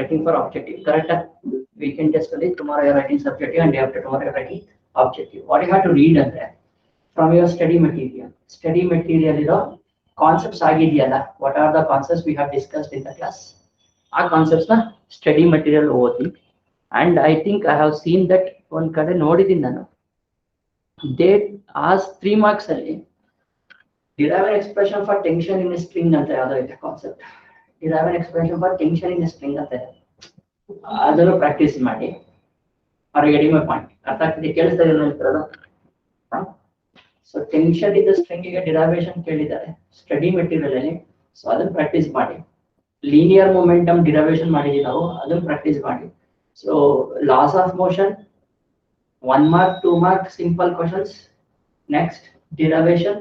writing for objective, correct? Weekend test only, tomorrow you're writing subjective and day after tomorrow you're writing objective. What you have to read and from your study material ಇರೋ concepts ಆಗಿದೆಯಲ್ಲ, what are the concepts we have discussed in the class, ಆ concepts ನ study material ಓದಿ. And I think I have seen that ಒಂದ್ ಕಡೆ ನೋಡಿದ್ದೀನಿ ನಾನು, they ಆ 3 marks ಅಲ್ಲಿ derive an expression for tension in a string ಅಂತ ಯಾವ್ದೋ ಇದೆ concept, derive an expression for tension in a string ಅಂತ ಇದೆ. ಅದನ್ನು ಪ್ರಾಕ್ಟೀಸ್ ಮಾಡಿ. Are you getting my point? ಅರ್ಥ ಆಗ್ತಿದೆ? ಕೇಳಿಸ್ತಾ ಇದೆಯಾ ಹೇಳ್ತಿರೋದು? So tension in the string ಗೆ ಡಿರೈವೇಶನ್ ಕೇಳಿದ್ದಾರೆ ಸ್ಟಡಿ ಮೆಟೀರಿಯಲ್ ಅಲ್ಲಿ, ಸೊ ಅದನ್ನ ಪ್ರಾಕ್ಟೀಸ್ ಮಾಡಿ. ಲೀನಿಯರ್ ಮೊಮೆಂಟಮ್ ಡಿರೈವೇಶನ್ ಮಾಡಿದೀವಿ ನಾವು, ಅದನ್ನ ಪ್ರಾಕ್ಟೀಸ್ ಮಾಡಿ. So laws of motion 1 mark 2 mark simple questions, next derivation,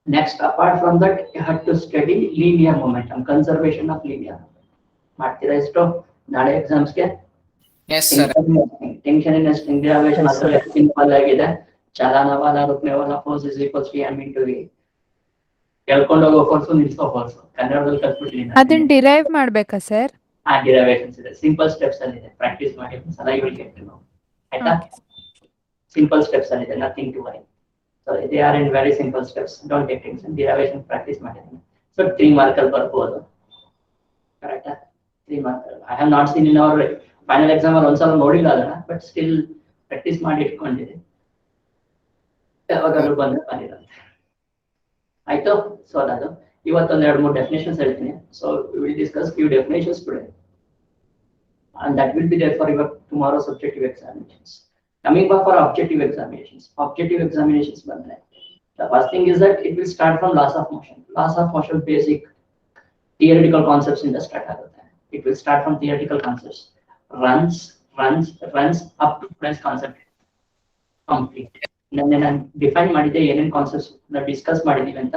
next apart from that you have to study linear momentum, conservation of linear. ಮಾಡ್ತೀರಾ ಇಷ್ಟು ನಾಳೆ ಎಕ್ಸಾಮ್ಸ್ ಗೆ? Yes sir. Tension in string derivation ಅಷ್ಟೇ simple ಆಗಿದೆ. ಚಲನವಾದ ರೂಪನೇವಾದ force is equals to m into v. ಹೇಳ್ಕೊಂಡು ಹೋಗೋ ಫೋರ್ಸ್ ನಿಲ್ಸೋ ಫೋರ್ಸ್ ಕನ್ನಡದಲ್ಲಿ ಕಲ್ತ್ಬಿಟ್ಟಿದ್ದೀನಿ. ಅದನ್ನ ಡಿರೈವ್ ಮಾಡ್ಬೇಕಾ ಸರ್? ಆ ಡಿರೈವೇಶನ್ಸ್ ಇದೆ, ಸಿಂಪಲ್ ಸ್ಟೆಪ್ಸ್ ಅಲ್ಲಿ ಇದೆ, ಪ್ರಾಕ್ಟೀಸ್ ಮಾಡಿ ಒಂದ್ಸಲ you will get to know. ಆಯ್ತಾ? ಸಿಂಪಲ್ ಸ್ಟೆಪ್ಸ್ ಅಲ್ಲಿ ಇದೆ, nothing to worry. So they are in very simple steps, don't take tension. Derivation practice ಮಾಡಿದ್ದೀನಿ. ಸೊ 3 mark ಅಲ್ಲಿ ಬರ್ಬೋದು, ಕರೆಕ್ಟಾ? 3 mark. I have not seen in our final exam ಅಲ್ಲಿ ಒಂದ್ಸಲ ನೋಡಿಲ್ಲ ಅದನ್ನ, ಬಟ್ ಸ್ಟಿಲ್ ಪ್ರಾಕ್ಟೀಸ್ ಮಾಡಿ ಇಟ್ಕೊಂಡಿದೆ, ಯಾವಾಗಾದ್ರೂ ಬಂದಿರುತ್ತೆ. ಆಯ್ತು? ಸೊ ಅದು ಇವತ್ತೊಂದು 2-3 ಡೆಫಿನೇಷನ್ಸ್ ಹೇಳ್ತೀನಿ. So will discuss few definitions today, and that will be there for your tomorrow subjective examinations. Coming back for objective examinations ಬಂದ್ರೆ the first thing is that it will start from laws of motion, basic theoretical concepts in the start ಆಗುತ್ತೆ. It will start from theoretical concepts, runs up to today's concept complete. ನಾನು define ಮಾಡಿದ್ದೆ ಏನೇನು concepts ನಾವು discuss ಮಾಡಿದೀವಿ ಅಂತ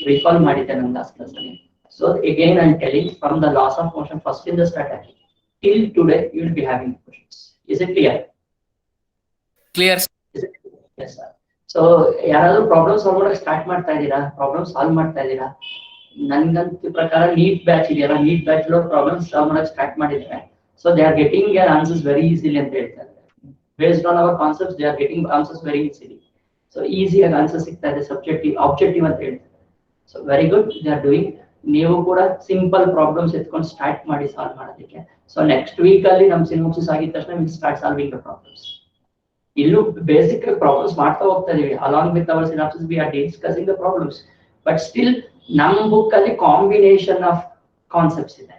recall ಮಾಡಿದ್ದೆ ನನ್ನ last class ಅಲ್ಲಿ. So again I am telling from the loss of motion first in the start ಆಗಿ till today you will be having questions. Is it clear? Clear. Yes sir. So ಯಾರಾದ್ರೂ problem solve ಮಾಡಕ್ಕೆ start ಮಾಡ್ತಾ ಇದ್ದೀರಾ? Problem solve ಮಾಡ್ತಾ ಇದ್ದೀರಾ? ನನ್ಗಂತ ಪ್ರಕಾರ NEET batch ಇದೆಯಲ್ಲ, ನೀಟ್ ಬ್ಯಾಚ್ ಲೋ ಪ್ರಾಬ್ಲಮ್ ಸಾಲ್ವ್ ಮಾಡಕ್ಕೆ ಸ್ಟಾರ್ಟ್ ಮಾಡಿದ್ದಾರೆ. So they are getting their answers very easily ಅಂತ ಹೇಳ್ತಾರೆ. Based on our concepts they are getting answers very easily. So easy ಆಗಿ ಆನ್ಸರ್ ಸಿಗ್ತಾ ಇದೆ, ಆಬ್ಜೆಕ್ಟಿವ್ ಅಂತ ಹೇಳ್ತಾರೆ. So very good, they are doing. ನೀವು ಕೂಡ ಸಿಂಪಲ್ ಪ್ರಾಬ್ಲಮ್ಸ್ ಎತ್ಕೊಂಡು ಸ್ಟಾರ್ಟ್ ಮಾಡಿ ಸಾಲ್ವ್ ಮಾಡೋದಕ್ಕೆ. ಸೊ ನೆಕ್ಸ್ಟ್ ವೀಕ್ ಅಲ್ಲಿ ನಮ್ ಸಿನಾಪ್ಸಿಸ್ ಆಗಿದ ತಕ್ಷಣ will start solving the problems. ಇಲ್ಲೂ ಬೇಸಿಕ್ ಪ್ರಾಬ್ಲಮ್ಸ್ ಮಾಡ್ತಾ ಹೋಗ್ತಾ ಇದೀವಿ. Along with our synopsis we are discussing the problems, but still ನಮ್ ಬುಕ್ ಅಲ್ಲಿ ಕಾಂಬಿನೇಷನ್ ಆಫ್ ಕಾನ್ಸೆಪ್ಟ್ಸ್ ಇದೆ.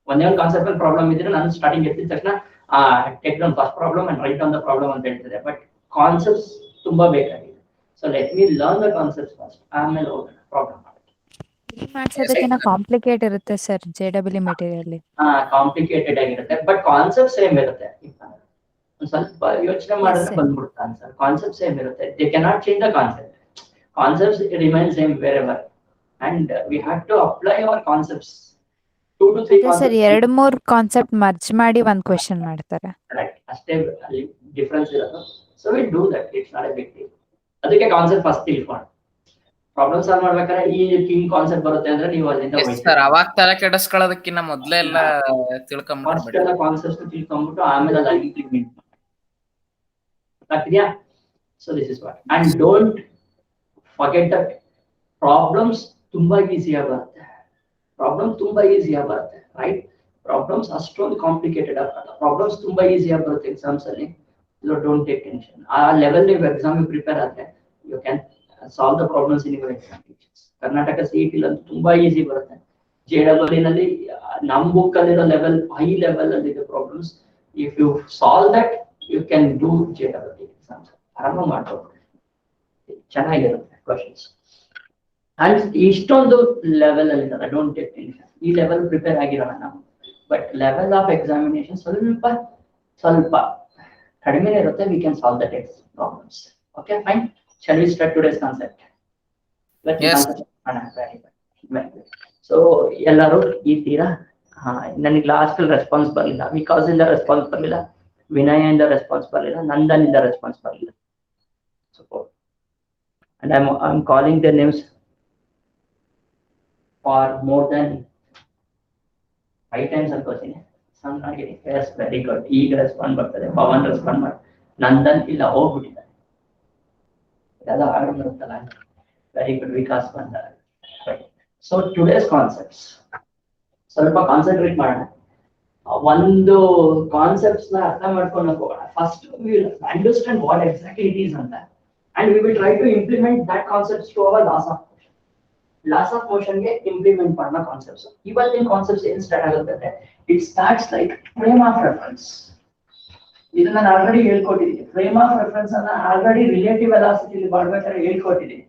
ಒಂದೇ ಒಂದು ಕಾನ್ಸೆಪ್ಟ್ ಅಲ್ಲಿ ಪ್ರಾಬ್ಲಮ್ ಇದ್ರೆ ನಾನು ಸ್ಟಾರ್ಟಿಂಗ್ ಎತ್ತಿದ ತಕ್ಷಣ take down first problem and write down the problem ಅಂತ ಹೇಳ್ತಿದೆ, ಬಟ್ ಕಾನ್ಸೆಪ್ಟ್ಸ್ ತುಂಬಾ ಬೇಕಾಗಿದೆ. So let me learn the concepts first, ಆಮೇಲೆ ಹೋಗೋಣ ಪ್ರಾಬ್ಲಮ್. ಮಾಡ್ಸೋದಕ್ಕಿಂತ ಕಾಂಪ್ಲಿಕೇಟ್ ಇರುತ್ತೆ ಸರ್ JEE ಮೆಟೀರಿಯಲ್. ಕಾಂಪ್ಲಿಕೇಟೆಡ್ ಆಗಿರುತ್ತೆ, ಬಟ್ ಕಾನ್ಸೆಪ್ಟ್ ಸೇಮ್ ಇರುತ್ತೆ. ಒಂದ್ ಸ್ವಲ್ಪ ಯೋಚನೆ ಮಾಡಿದ್ರೆ ಬಂದ್ಬಿಡುತ್ತೆ ಆನ್ಸರ್. ಕಾನ್ಸೆಪ್ಟ್ ಸೇಮ್ ಇರುತ್ತೆ, they cannot change the concepts remain same wherever, and we have to apply our concepts. 2 to 3 sir 2-3 concept merge ಮಾಡಿ ಒಂದು ಕ್ವೆಶ್ಚನ್ ಮಾಡ್ತಾರೆ, ಅಷ್ಟೇ ಅಲ್ಲಿ ಡಿಫರೆನ್ಸ್ ಇರೋದು. So we do that, it's not a big deal. ಅದಕ್ಕೆ concept first ತಿಳ್ಕೊಂಡು problem solve ಮಾಡ್ಬೇಕಾದ್ರೆ ಈ ಕಿಂಗ್ ಕಾನ್ಸೆಪ್ಟ್ ಬರುತ್ತೆ ಅಂದ್ರೆ ನೀವು ಅಲ್ಲಿಂದ ಅವಾಗ ತಲೆ ಕೆಡಿಸ್ಕೊಳ್ಳೋದಕ್ಕಿಂತ ಮೊದಲೇ ಎಲ್ಲ ತಿಳ್ಕೊಂಡ್ಬಿಟ್ಟು ಕಾನ್ಸೆಪ್ಟ್ ತಿಳ್ಕೊಂಡ್ಬಿಟ್ಟು ಆಮೇಲೆ ಅದು ಇಂಪ್ಲಿಮೆಂಟ್ ಆಗ್ತಿದ್ಯಾ. So this is what, and don't forget that problems ತುಂಬಾ ಈಸಿಯಾಗಿ ಬರುತ್ತೆ, ರೈಟ್? ಪ್ರಾಬ್ಲಮ್ಸ್ ಅಷ್ಟೊಂದು ಕಾಂಪ್ಲಿಕೇಟೆಡ್ ಆಗಲ್ಲ, ಪ್ರಾಬ್ಲಮ್ಸ್ ತುಂಬಾ ಈಸಿಯಾಗಿ ಬರುತ್ತೆ ಎಕ್ಸಾಮ್ಸ್ ಅಲ್ಲಿ. Don't take tension. ಆ ಲೆವೆಲ್ ನೀವು ಎಕ್ಸಾಮ್ ಪ್ರಿಪೇರ್ ಆದ್ರೆ you can solve the problems in your examinations. Karnataka CET ಅಂತೂ ತುಂಬಾ ಈಸಿ ಬರುತ್ತೆ. JEE ನಲ್ಲಿ ನಮ್ ಬುಕ್ ಅಲ್ಲಿರೋ ಲೆವೆಲ್, ಹೈ ಲೆವೆಲ್ ಅಲ್ಲಿ ಇದೆ problems. If you solve that you can do JEE exams, ಆರಾಮ ಮಾಡ್ಬೋದು, ಚೆನ್ನಾಗಿರುತ್ತೆ ಕ್ವಶನ್ಸ್. ಅಂಡ್ ಇಷ್ಟೊಂದು ಲೆವೆಲ್ ಅಲ್ಲಿ ಇದ್ದಾರೆ, ಡೋಂಟ್ ಟೇಕ್ ಟೆನ್ಷನ್. ಈ ಲೆವೆಲ್ ಪ್ರಿಪೇರ್ ಆಗಿರೋಣ ನಾವು, ಬಟ್ ಲೆವೆಲ್ ಆಫ್ ಎಕ್ಸಾಮಿನೇಷನ್ ಸ್ವಲ್ಪ ಕಡಿಮೆ ಇರುತ್ತೆ. We can solve that problems. Okay fine. Shall we start today's concept? Yes. So ಎಲ್ಲರೂ ಇದ್ದೀರಾ? ನನಗೆ ಲಾಸ್ಟ್ ರೆಸ್ಪಾನ್ಸ್ ಬರಲಿಲ್ಲ, ಬಿಕಾಸ್ ಇಂದ ರೆಸ್ಪಾನ್ಸ್ ಬರಲಿಲ್ಲ, ವಿನಯ ಇಂದ ರೆಸ್ಪಾನ್ಸ್ ಬರಲಿಲ್ಲ, ನಂದನಿಂದ ರೆಸ್ಪಾನ್ಸ್ ಬರಲಿಲ್ಲ. And I'm calling their names for more than 5 times ಅನ್ಕೋತೀನಿ. ಸಣ್ಣಾಗಿದೆ. Yes very good. ಈಗ ರೆಸ್ಪಾಂಡ್ ಬರ್ತದೆ. ಪವನ್ ರೆಸ್ಪಾಂಡ್ ಮಾಡಿ. ನಂದನ್ ಇಲ್ಲ, ಹೋಗ್ಬಿಟ್ಟಿದ್ದಾರೆ. ಇದೆಲ್ಲ ಆರ್ಡರ್ ಬರುತ್ತಲ್ಲ. Very good. ವಿಕಾಸ್ ಬಂದಾರೆ. ಸೊ ಟುಡೇಸ್ ಕಾನ್ಸೆಪ್ಟ್ಸ್ ಸ್ವಲ್ಪ ಕಾನ್ಸಂಟ್ರೇಟ್ ಮಾಡೋಣ. ಒಂದು ಕಾನ್ಸೆಪ್ಟ್ಸ್ ನ ಅರ್ಥ ಮಾಡ್ಕೊಂಡು ಹೋಗೋಣ. First will understand what exactly it is ಅಂತ, and we will try to implement that concepts to our laws of motion. Laws of motion ಗೆ ಇಂಪ್ಲಿಮೆಂಟ್ ಮಾಡೋ ಕಾನ್ಸೆಪ್ಟ್ಸ್. ಇವತ್ತಿನ ಕಾನ್ಸೆಪ್ಟ್ಸ್ ಏನ್ ಸ್ಟಾರ್ಟ್ ಆಗುತ್ತೆ ಅಂದ್ರೆ, it starts like frame of reference. ಇದನ್ನ ನಾನು already ಹೇಳ್ಕೊಟ್ಟಿದ್ದೀನಿ. ಫ್ರೇಮ್ ಆಫ್ ರೆಫರೆನ್ಸ್ ಅನ್ನ ಆಲ್ರೆಡಿ ರಿಲೇಟಿವ್ ವೆಲಾಸಿಟಿ ಮಾಡ್ಬೇಕಾದ್ರೆ ಹೇಳ್ಕೊಟ್ಟಿದ್ದೀನಿ.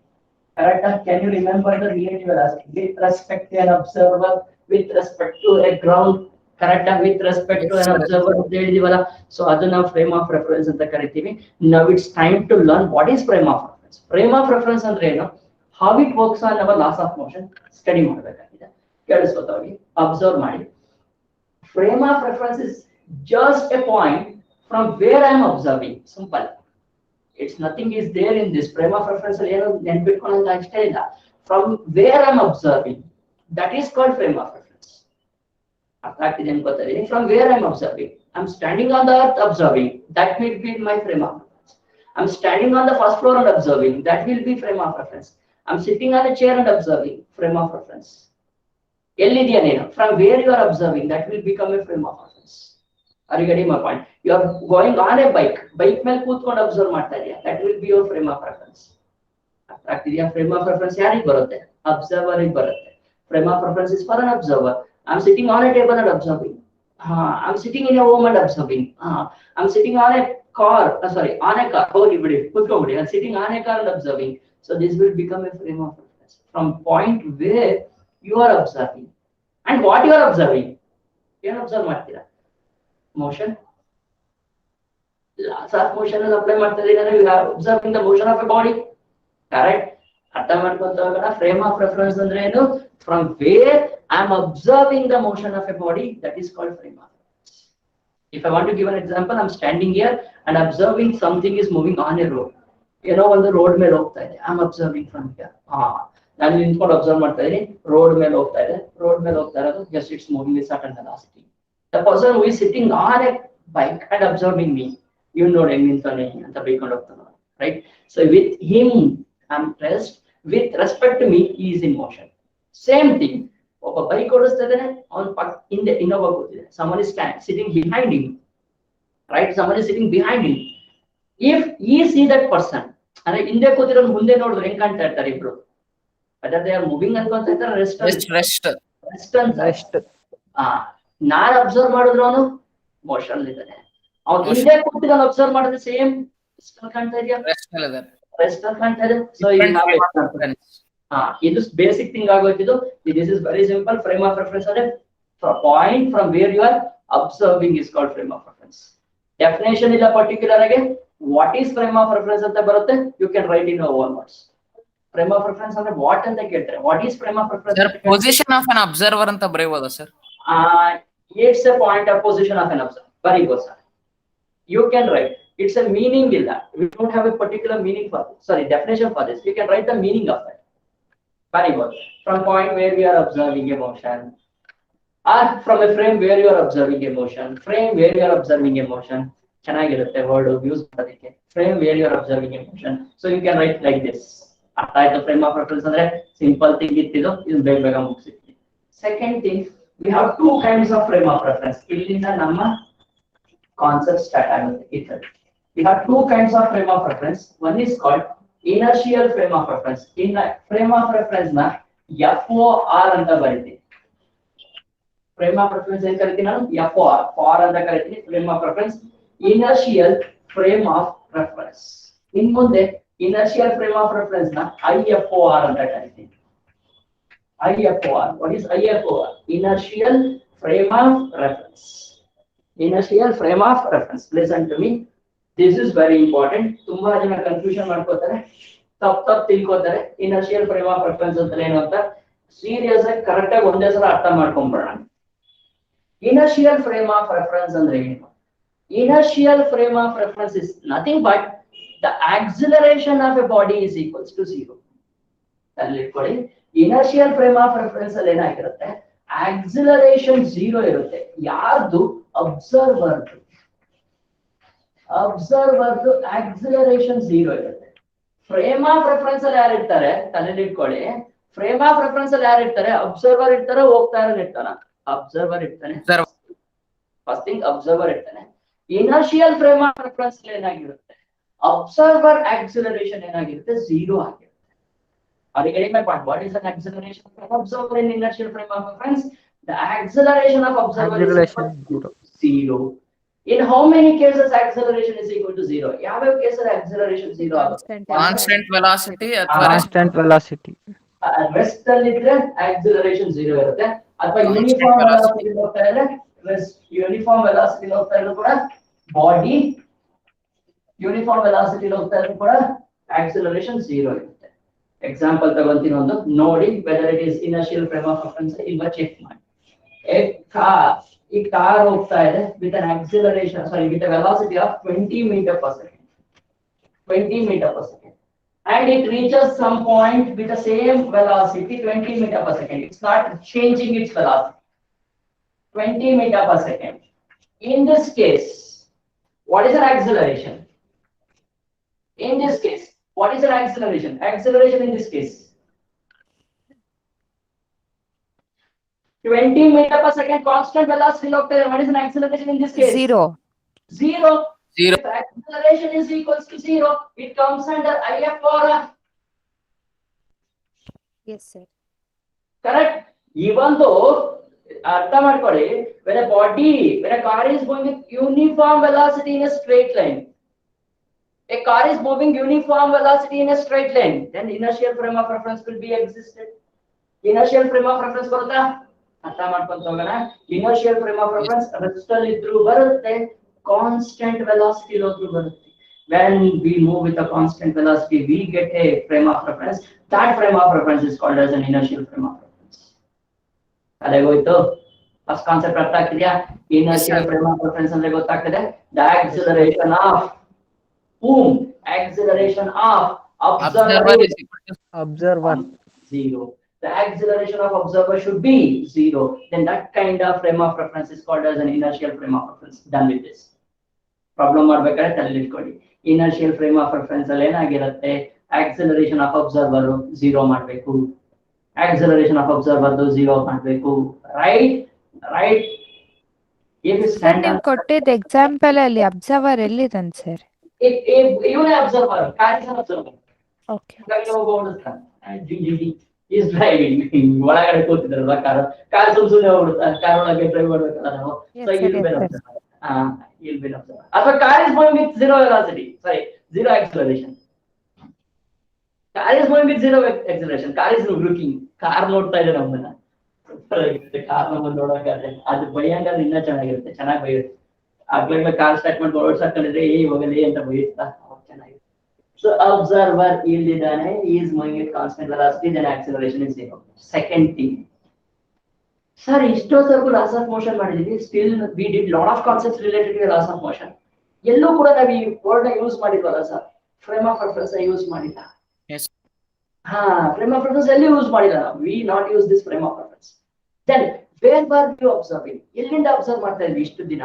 Correct? Can you remember the relative velocity with respect to an observer, with respect to a ground? Correct? With respect to an observer ಅಂತ ಹೇಳಿದೀವಲ್ಲ. So ಅದು ನಾವು frame of reference ಅಂತ ಕರಿತೀವಿ. Now it's time to learn what is frame of reference. Frame of reference ಅಂದ್ರೆ ಏನು, how it works on our laws of motion study ಮಾಡಬೇಕಾಗಿದೆ. ಕೇಳಿಸ್ಕೊತಾ ಹೋಗಿ, observe ಮಾಡಿ. Frame of reference is just A point from where I am observing. Simple. It's nothing is there in this frame of reference. From where I am observing, that is called frame of reference. From where I am observing, I am standing on the earth observing, that will be my frame of reference. I am standing on the first floor and observing, that will be frame of reference. I am sitting on a chair and observing, frame of reference. From where you are observing, that will become a frame of reference. Are you getting my point? You are going on a bike ಮೇಲೆ ಕೂತ್ಕೊಂಡು observe ಮಾಡ್ತಾ ಇದೀಯಾ, that will be your frame of reference. ಆಗ್ತಿದೆಯಾ? Frame of reference ಯಾರಿಗೆ ಬರುತ್ತೆ? Observer ಗೆ ಬರುತ್ತೆ. Frame of reference is for an observer. I am sitting on a table and observing. I am sitting in a home and observing. I am sitting on a car. On a car. ಹೋಗಿ ಬಿಡಿ, ಕೂತ್ಕೊಂಡ್ಬಿಡಿ. I am sitting on a car and observing. So this will become a frame of reference. From point where you are observing. And what you are observing? ಏನು observe ಮಾಡ್ತೀರಾ? Motion. Laws of motion is apply ಮಾಡ್ತಾ ಇದೀನಿ. You are observing the motion of a body. Correct? ಅರ್ಥ ಮಾಡ್ಕೊಂತ ಹೋಗೋಣ. Frame of reference ಅಂದ್ರೆ ಏನು? From where I am observing the motion of a body, that is called frame of reference. If I want to give an example, I am standing here and observing something is moving on a road. ಏನೋ ಒಂದು road ಮೇಲೆ ಹೋಗ್ತಾ ಇದೆ. I am observing from here. ನಾನು ನಿಂತ್ಕೊಂಡು observe ಮಾಡ್ತಾ ಇದೀನಿ. Road ಮೇಲೆ ಹೋಗ್ತಾ ಇದೆ. ರೋಡ್ ಮೇಲೆ ಹೋಗ್ತಾ ಇರೋದು just it's moving with certain velocity. The person who is sitting on a bike and observing me, you know, ಅಂತ ಬೈಕೊಂಡು ಹೋಗ್ತಾನೆ, right? So with him I'm pressed, with respect to me he is in motion. Same thing. ಒಬ್ಬ bike ಓಡಿಸ್ತಾ ಇದ್ದಾನೆ, ಅವನ ಹಿಂದೆ ಇನ್ನೊಬ್ಬ ಕೂತಿದೆ. Someone is sitting behind him, right? Someone is sitting behind him. If he see that person, ಅಂದ್ರೆ ಹಿಂದೆ ಕೂತಿರೋ ಮುಂದೆ ನೋಡಿದ್ರೆ ಹೆಂಗ್ ಕಾಣ್ತಾ ಇರ್ತಾರೆ ಇಬ್ರು? whether they are moving ಅನ್ಕೊಂತ ಇರ್ತಾರೆ, ರೆಸ್ಟ್. ನಾನು ಅಬ್ಸರ್ವ್ ಮಾಡಿದ್ರು ಅವನು ಮೋಷನ್ ಇದ್ದಾನೆ. ಅವ್ನು ಹಿಂದೆ ಕೂತಿದ್ದಾನೆ, ಅಬ್ಸರ್ವ್ ಮಾಡಿದ್ರೆ ಸೇಮ್ ಕಾಣ್ತಾ ಇದೆಯಾ? ರೆಸ್ಟ್ ಕಾಣ್ತಾ ಇದೆ. ಸೊ ಇದು ಬೇಸಿಕ್ ಥಿಂಗ್ ಆಗೋಯ್ತಿದ್ದು. This is very simple. Frame of reference ಅಂದ್ರೆ point from where you are observing is called frame of reference. Definition ಇಲ್ಲ ಪರ್ಟಿಕ್ಯುಲರ್ ಆಗಿ what is frame of reference ಅಂತ ಬರುತ್ತೆ. You can write in your own words. Frame of reference ಅಂದ್ರೆ what ಅಂತ ಕೇಳ್ತಾರೆ. What is frame of reference? Position of an observer ಅಂತ ಬರೆಯಬಹುದಾ sir? It's a point of position of an observer. Very good, sir. You can write. It's a meaning illa. We don't have a particular meaning for this. Definition for this. You can write the meaning of that. Very good. From point where we are observing a motion, or from a frame where you are observing a motion, frame where you are observing a motion. ಚೆನ್ನಾಗಿರುತ್ತೆ word use ಮಾಡೋದಕ್ಕೆ. Frame where you are observing a motion. So you can write like this. ಅರ್ಥ ಆಯ್ತು? Frame of reference ಅಂದ್ರೆ simple thing ಇತ್ತಿದ್ದು, ಇದು ಬೇಗ ಮುಗಿಸಿದ್ವಿ. Second thing, we have two kinds of frame of reference. ಇಲ್ಲಿಂದ ನಮ್ಮ concept start ಆಗುತ್ತೆ. We have two kinds of frame of reference. One is called inertial frame of reference. In frame of reference ನ FOR ಅಂತ ಬರೀತೀವಿ. Frame of reference ಏನ್ ಕರಿತೀನಿ ನಾನು? FOR ಅಂತ ಕರಿತೀನಿ. Frame of reference, inertial frame of reference. ಇನ್ ಮುಂದೆ inertial frame of reference ನ IFOR ಅಂತ ಕರಿತೀನಿ. IFOR. What is IFOR? Inertial frame of reference. Inertial frame of reference. Listen to me. This is very important. ತುಂಬಾ ಜನ confusion ಮಾಡ್ಕೋತಾರೆ, ತಪ್ಪು ತಿಳ್ಕೋತಾರೆ. Inertial frame of reference ಅಂದ್ರೆ ಏನು ಅಂತ ಸೀರಿಯಸ್ ಆಗಿ ಕರೆಕ್ಟ್ ಆಗಿ ಒಂದೇ ಸಲ ಅರ್ಥ ಮಾಡ್ಕೊಂಡ್ಬಿಡೋಣ. Inertial frame of reference ಅಂದ್ರೆ ಏನು? Inertial frame of reference is nothing but the acceleration of a body is equals to 0. ಅಲ್ಲಿ ಇಟ್ಕೊಳ್ಳಿ. ಇನರ್ಷಿಯಲ್ ಫ್ರೇಮ್ ಆಫ್ ರೆಫರೆನ್ಸ್ ಅಲ್ಲಿ ಏನಾಗಿರುತ್ತೆ? ಆಕ್ಸಿಲರೇಷನ್ 0 ಇರುತ್ತೆ. ಯಾರ್ದು ಅಬ್ಸರ್ವರ್ ಆಕ್ಸಿಲರೇಷನ್ 0 ಇರುತ್ತೆ. ಫ್ರೇಮ್ ಆಫ್ ರೆಫರೆನ್ಸ್ ಅಲ್ಲಿ ಯಾರು ಇರ್ತಾರೆ ತಲೆಯಲ್ಲಿ ಇಟ್ಕೊಳ್ಳಿ. ಫ್ರೇಮ್ ಆಫ್ ರೆಫರೆನ್ಸ್ ಅಲ್ಲಿ ಯಾರು ಇರ್ತಾರೆ? ಅಬ್ಸರ್ವರ್ ಇರ್ತಾರೆ, ಹೋಗ್ತಾ ಇರೋರು ಇರ್ತಾನ? ಅಬ್ಸರ್ವರ್ ಇರ್ತಾನೆ. ಫಸ್ಟ್ ಥಿಂಗ್ ಅಬ್ಸರ್ವರ್ ಇರ್ತಾನೆ. ಇನರ್ಷಿಯಲ್ ಫ್ರೇಮ್ ಆಫ್ ರೆಫರೆನ್ಸ್ ಏನಾಗಿರುತ್ತೆ? ಅಬ್ಸರ್ವರ್ ಆಕ್ಸಿಲರೇಷನ್ ಏನಾಗಿರುತ್ತೆ? 0 ಆಗಿರುತ್ತೆ. Are you getting my point? What is an acceleration of observer in inertial frame of reference? The acceleration of observer is equal to 0. In how many cases acceleration is equal to 0? ಯಾವ ಕೇಸಲ್ಲಿ acceleration 0 ಆಗುತ್ತೆ? Constant velocity ಅಥವಾ constant velocity. Rest ಅಲ್ಲಿ ಇದ್ರೆ acceleration 0 ಇರುತ್ತೆ. ಅಥವಾ uniform velocity ಹೋಗ್ತಾ ಇದ್ರೆ ಯೂನಿಫಾರ್ಮ್ ವೆಲಾಸಿಟಿ ಹೋಗ್ತಾ ಇದ್ರು ಕೂಡ ಬಾಡಿ ಯೂನಿಫಾರ್ಮ್ ವೆಲಾಸಿಟಿ ಹೋಗ್ತಾ ಇದ್ರು ಕೂಡ acceleration 0 ಇರುತ್ತೆ. ಎಕ್ಸಾಂಪಲ್ ತಗೊಂತೀನಿ ಒಂದು ನೋಡಿ, whether it is inertial frame of reference ಇಲ್ಲ ಚೆಕ್ ಮಾಡಿ. ಈ ಕಾರ್ ಹೋಗ್ತಾ ಇದೆ with an acceleration with a velocity of 20 meter per second. 20 meter per second. And it reaches some point with the same velocity 20 meter per second. It's not changing its velocity. 20 meter per second. In this case, what is an acceleration? In this case, what is an acceleration? Acceleration in this case 20 meter per second constant velocity. What is an acceleration in this case? 0. 0. If acceleration is equals to 0, it comes under IF or Yes, sir. correct. Even though ಅರ್ಥ ಮಾಡ್ಕೊಳ್ಳಿ, when a car is going with uniform velocity in a straight line, a car is moving uniform velocity in a straight line, then inertial frame of reference will be existed. Inertial frame of reference ಬರುತ್ತಾ? ಅರ್ಥ ಮಾಡ್ಕೊಂತ ಹೋಗೋಣ. Inertial frame of reference rest ಅಲ್ಲಿ ಇದ್ರೂ ಬರುತ್ತೆ, constant velocity ಇರೋದ್ರೂ ಬರುತ್ತೆ. When we move with a constant velocity, we get a frame of reference. That frame of reference is called as an inertial frame of reference. ಅಲ್ಲೇಗೋಯ್ತು? First concept ಅರ್ಥ ಆಗ್ತಿದ್ಯಾ? Inertial frame of reference ಅಂದ್ರೆ ಗೊತ್ತಾಗ್ತದೆ. The acceleration of whom? Acceleration of observer is Observer. 0. The acceleration of observer should be 0. Then that kind of frame of reference is called as an inertial frame of reference. Done with this. Problem ಮಾಡ್ಬೇಕಾದ್ರೆ ತಲೆಯಲ್ಲಿ ಇಟ್ಕೊಳ್ಳಿ. Inertial frame of reference ಅಲ್ಲಿ ಏನಾಗಿರುತ್ತೆ? Acceleration of observer 0 ಮಾಡಬೇಕು. Acceleration of observer 0 ಮಾಡಬೇಕು. Right? If you sir stand ನೀವು on ಕೊಟ್ಟಿದ್ದ example ಅಲ್ಲಿ ಅಬ್ಸರ್ವರ್ ಎಲ್ಲಿದ್ದಾನೆ ಸರ್? ಇವನೇ observer, car observer. Okay. Is driving ಒಳಗಡೆ ಕೂತಿದ್ರಲ್ವಾ ಕಾರ್ ಸುಮ್ಮನೆ ಹೋಗ್ಬಿಡುತ್ತೆ. ಕಾರ್ ಒಳಗೆ ಡ್ರೈವ್ ಮಾಡ್ಬೇಕಲ್ಲ ನಾವು. So you'll be observer. ಅಥವಾ car is going with 0 velocity, zero acceleration. Car is going with 0 acceleration. Car is looking, car ನೋಡ್ತಾ ಇದೆ ನಮ್ಮನ್ನ. ಕಾರ್ ನಮ್ಮನ್ನ ನೋಡೋಕಾದ್ರೆ ಅದು ಭಯಂಕರ ಇನ್ನೂ ಚೆನ್ನಾಗಿರುತ್ತೆ, ಚೆನ್ನಾಗಿ ಬೈಯುತ್ತೆ. ಆಗ್ಲೇ ಕಾರ್ ಸ್ಟಾರ್ಟ್ ಮಾಡಿ ಓಡಿಸಾಕೊಂಡಿದ್ರೆ ಹೋಗಲಿ ಅಂತ ಬೈಯುತ್ತಾ ಚೆನ್ನಾಗಿರುತ್ತೆ. So observer ಇಲ್ಲಿದ್ದಾನೆ, he is moving with constant velocity, then acceleration is 0. Second thing, sir, ಇಷ್ಟೊತ್ತವರೆಗೂ ಲಾಸ್ ಆಫ್ ಮೋಷನ್ ಮಾಡಿದೀವಿ, still we did lot of concepts related to loss of motion. ಎಲ್ಲೂ ಕೂಡ ನಾವು ಈ ವರ್ಡ್ ಯೂಸ್ ಮಾಡಿದ್ವಲ್ಲ sir? Frame of reference use ಮಾಡಿಲ್ಲ. Yes. Frame of reference ಎಲ್ಲಿ use ಮಾಡಿಲ್ಲ ನಾವು. we not use this frame of reference. Then where were you observing? ಎಲ್ಲಿಂದ ಅಬ್ಸರ್ವ್ ಮಾಡ್ತಾ ಇದ್ವಿ ಇಷ್ಟು ದಿನ?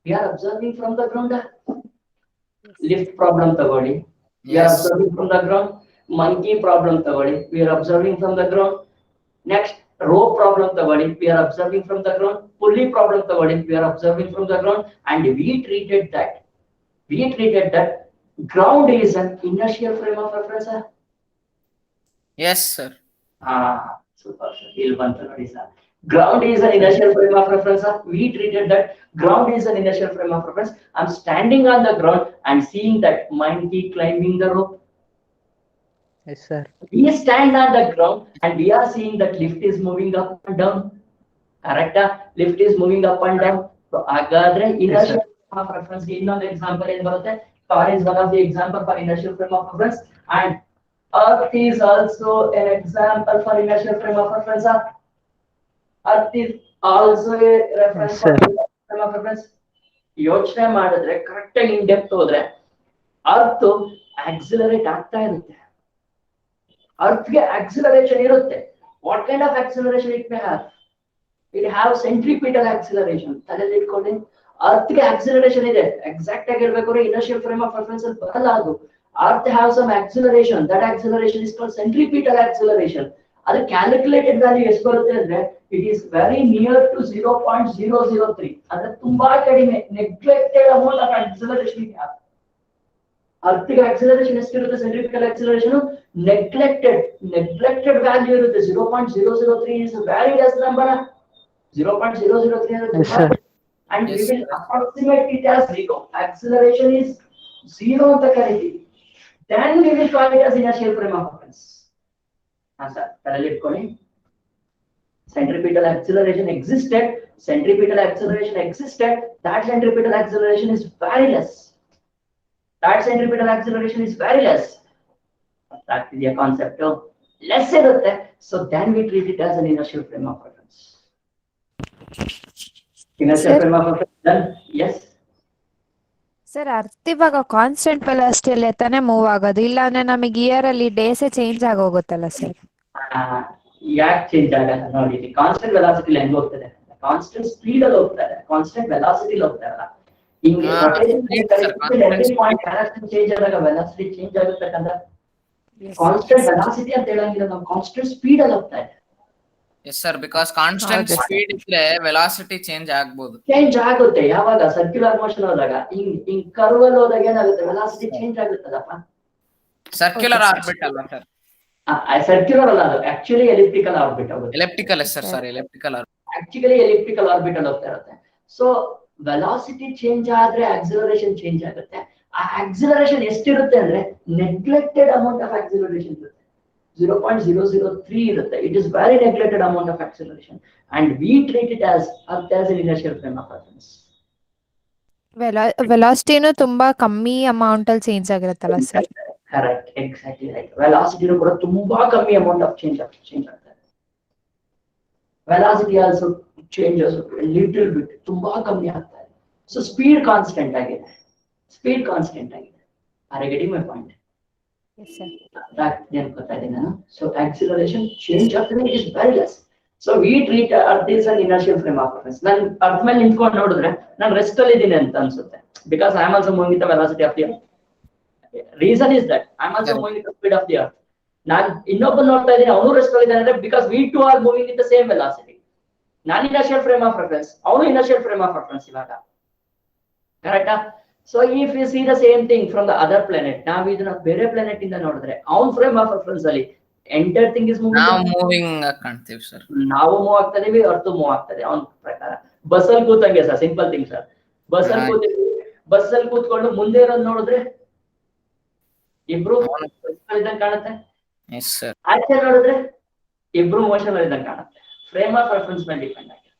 we are observing from the ground. Lift problem ತಗೊಳ್ಳಿ, we are observing from the ground. Monkey problem ತಗೊಳ್ಳಿ, we are observing from the ground. Next rope problem ತಗೊಳ್ಳಿ, we are observing from the ground. Pulley problem ತಗೊಳ್ಳಿ, we are observing from the ground. And we treated that ground is an inertial frame of reference. Yes, sir. Super sir. ಇಲ್ಲಿ ಬಂತು ನೋಡಿ sir. Ground is an inertial frame of reference. We treated that ground is an inertial frame of reference. I'm standing on the ground and seeing that monkey climbing the rope. Yes, sir. We stand on the ground and we are seeing that lift is moving up and down. Correct? Lift is moving up and down. So hagadre inertial frame of reference ಇನ್ನೊಂದು example ಏನು ಬರುತ್ತೆ? Car is one of the example for inertial frame of reference, and earth is also an example for inertial frame of reference. Earth is also a reference for frame of reference. ಯೋಚನೆ ಮಾಡಿದ್ರೆ correct ಆಗಿ in depth ಹೋದ್ರೆ earth accelerate ಆಗ್ತಾ ಇರುತ್ತೆ. Earth ಗೆ acceleration ಇರುತ್ತೆ. What kind of acceleration it may have? It have centripetal acceleration. ತಲೆಯಲ್ಲಿ ಇಟ್ಕೊಳ್ಳಿ. ಅರ್ಥ್ಗೆ acceleration ಇದೆ. Exact ಆಗಿ ಹೇಳ್ಬೇಕಾದ್ರೆ inertial frame of reference ಅಲ್ಲಿ ಬರಲ್ಲ ಅದು. Earth have some acceleration. That acceleration is called centripetal acceleration. ಅದು ಕ್ಯಾಲ್ಕುಲೇಟೆಡ್ ವ್ಯಾಲ್ಯೂ ಎಷ್ಟು ಬರುತ್ತೆ ಅಂದ್ರೆ it is very near to 0.003. ಅಂದ್ರೆ ತುಂಬಾ ಕಡಿಮೆ. ನೆಗ್ಲೆಕ್ಟೆಡ್ ಅಮೌಂಟ್ ಆಫ್ acceleration ಇದೆ. ಅರ್ಥಿಗೆ acceleration ಎಷ್ಟಿರುತ್ತೆ? ಸೆಂಟ್ರಿಪಿಟಲ್ acceleration ನೆಗ್ಲೆಕ್ಟೆಡ್ ವ್ಯಾಲ್ಯೂ ಇರುತ್ತೆ. 0.003 is a very less number. 0.003 Yes, sir. and Yes, we will sir. approximate it as 0. Acceleration is 0 ಅಂತ ಕರೀತೀವಿ. Then we will call it as inertial frame of reference. sir, ತಲೆಯಲ್ಲಿ ಇಟ್ಕೊಳ್ಳಿ. Centripetal acceleration existed. Centripetal acceleration existed. That centripetal acceleration is very less. That centripetal acceleration is very less. That is a concept of less irutte. So then we treat it as an inertial frame of reference. Inertial Sir? frame of reference. Then yes. Sir ಅರ್ಥ ಇವಾಗ constant ವೆಲಾಸಿಟಿಯಲ್ಲಿ ತಾನೇ move ಆಗೋದು, ಇಲ್ಲ ಅಂದ್ರೆ ನಮಗೆ year ಅಲ್ಲಿ ಡೇಸೇ change ಆಗೋಗುತ್ತಲ್ಲ sir? ಯಾಕೆ change ಆಗಲ್ಲ ನೋಡಿ. ಕಾನ್ಸ್ಟೆಂಟ್ ವೆಲಾಸಿಟಿ ಹೆಂಗ್ ಹೋಗ್ತದೆ? ಕಾನ್ಸ್ಟೆಂಟ್ ಸ್ಪೀಡ್ ಅಲ್ಲಿ ಹೋಗ್ತಾರೆ, ಕಾನ್ಸ್ಟೆಂಟ್ ವೆಲಾಸಿಟಿ ಹೋಗ್ತಾರಲ್ಲ. ಹಿಂಗೆ ಪಾಯಿಂಟ್ ಚೇಂಜ್ ಆದಾಗ ವೆಲಾಸಿಟಿ ಚೇಂಜ್ ಆಗುತ್ತಂದ್ರೆ ಕಾನ್ಸ್ಟೆಂಟ್ ವೆಲಾಸಿಟಿ ಅಂತ ಹೇಳಂಗಿಲ್ಲ, ನಾವು ಕಾನ್ಸ್ಟೆಂಟ್ ಸ್ಪೀಡ್ ಅಲ್ಲಿ ಹೋಗ್ತಾ ಇದೆ. ಎಸ್ ಸರ್, ಬಿಕಾಸ್ ಕಾನ್ಸ್ಟೆಂಟ್ ಹೌದು sir. ಸ್ಪೀಡ್ ಇದ್ರೆ ವೆಲಾಸಿಟಿ ಚೇಂಜ್ ಆಗ್ಬೋದು. ಚೇಂಜ್ ಆಗುತ್ತೆ ಯಾವಾಗ ಸರ್ಕ್ಯುಲರ್ ಮೋಷನ್ ಹೋದಾಗ. ಹಿಂಗ್ ಕರ್ವ್ ಅಲ್ಲಿ ಹೋದಾಗ ಏನಾಗುತ್ತೆ? ವೆಲಾಸಿಟಿ ಚೇಂಜ್ ಆಗುತ್ತದಪ್ಪ. Circular Okay, sir. ಆರ್ಬಿಟ್ ಅಲ್ಲ ಸರ್? ಸರ್ಕ್ಯುಲರ್ ಅಲ್ಲ, ಅದು ಆಕ್ಚುಲಿ ಎಲಿಪ್ಟಿಕಲ್ ಆರ್ಬಿಟ್ ಆಗುತ್ತೆ. Elliptical yes sir, sorry elliptical orbit. Actually elliptical orbit ಅಲ್ಲಿ ಹೋಗ್ತಾ ಇರುತ್ತೆ. ಸೊ ವೆಲಾಸಿಟಿ ಚೇಂಜ್ ಆದ್ರೆ ಆಕ್ಸಿಲರೇಷನ್ ಚೇಂಜ್ ಆಗುತ್ತೆ. ಆ ಆಕ್ಸಿಲರೇಷನ್ ಎಷ್ಟಿರುತ್ತೆ ಅಂದ್ರೆ ನೆಗ್ಲೆಕ್ಟೆಡ್ ಅಮೌಂಟ್ ಆಫ್ ಆಕ್ಸಿಲರೇಷನ್ ಇರುತ್ತೆ. 0.003 ಇರುತ್ತೆ. It is very neglected amount of acceleration and we treat it as an inertial frame of reference. ವೆಲಾಸಿಟಿನೂ ತುಂಬಾ ಕಮ್ಮಿ ಅಮೌಂಟ್ ಅಲ್ಲಿ ಚೇಂಜ್ ಆಗಿರುತ್ತಲ್ಲ ಸರ್? Correct, exactly right. ವೆಲಾಸಿಟಿನೂ ಕೂಡ ತುಂಬಾ ಕಮ್ಮಿ ಅಮೌಂಟ್ ಆಫ್ ಚೇಂಜ್ ಆಗ್ತದೆ. Velocity also changes little bit, ತುಂಬಾ ಕಮ್ಮಿ ಆಗ್ತಾ ಇದೆ. ಸೊ ಸ್ಪೀಡ್ ಕಾನ್ಸ್ಟೆಂಟ್ ಆಗಿದೆ. Are you getting my point? Yes, sir. ನೆನ್ಕೋತಾ ಇದ್ದೀನಿ ನಾನು. ಸೊ ಆಕ್ಸಿಲರೇಷನ್ ಚೇಂಜ್ ಆಗ್ತದೆ, it is very less. So we treat earth is an inertial frame of reference. ನಾನು ಅರ್ಥ ಮೇಲೆ ನಿಂತ್ಕೊಂಡು ನೋಡಿದ್ರೆ ನಾನು ರೆಸ್ಟ್ ಅಲ್ಲಿ ಇದ್ದೀನಿ ಅಂತ ಅನ್ಸುತ್ತೆ. Because I am also moving with the velocity of the earth. Reason is that I am also moving with the speed of the earth. ನಾನು ಇನ್ನೊಬ್ಬ ನೋಡ್ತಾ ಇದ್ದೀನಿ, ಅವನು ರೆಸ್ಟ್ ಅಲ್ಲಿ ಇದ್ದಾನೆ ಅಂದ್ರೆ because we two are moving with the same velocity. ನಾನು inertial frame of reference, ಅವನು ಇನರ್ಷಿಯಲ್ ಫ್ರೇಮ್ ಆಫ್ ರೆಫರೆನ್ಸ್ ಇವಾಗ. ಕರೆಕ್ಟಾ? So if you see the same thing from the other planet, ನಾವು ಇದನ್ನ ಬೇರೆ ಪ್ಲಾನೆಟ್ ಇಂದ ನೋಡಿದ್ರೆ ಅವನ್ ಫ್ರೇಮ್ ಆಫ್ ರೆಫರೆನ್ಸ್ ಅಲ್ಲಿ ಎಂಟೈರ್ ಥಿಂಗ್ ಇಸ್ ಮೂವಿಂಗ್. ನಾವು ಮೂವಿಂಗ್ ಕಾಣ್ತೀವಿ ಸರ್. ನಾವು ಮೂವ್ ಆಗ್ತಾ ಇದೀವಿ, ಅರ್ಥ ಮೂವ್ ಆಗ್ತದೆ ಅವನ ಪ್ರಕಾರ. ಬಸ್ ಅಲ್ಲಿ ಕೂತಂಗೆ sir, simple thing sir. Bus ಅಲ್ಲಿ ಕೂತ್ಕೊಂಡು ಮುಂದೆ ಇರೋದು ನೋಡಿದ್ರೆ ಇಬ್ರು ಇದ್ದಂಗೆ ಕಾಣುತ್ತೆ. Yes sir. ಆಚೆ ನೋಡಿದ್ರೆ ಇಬ್ರು ಮೋಷನ್ ಇದ್ದಂಗೆ ಕಾಣುತ್ತೆ. ಫ್ರೇಮ್ ಆಫ್ ರೆಫರೆನ್ಸ್ ಮೇಲೆ ಡಿಪೆಂಡ್ ಆಗಿದೆ.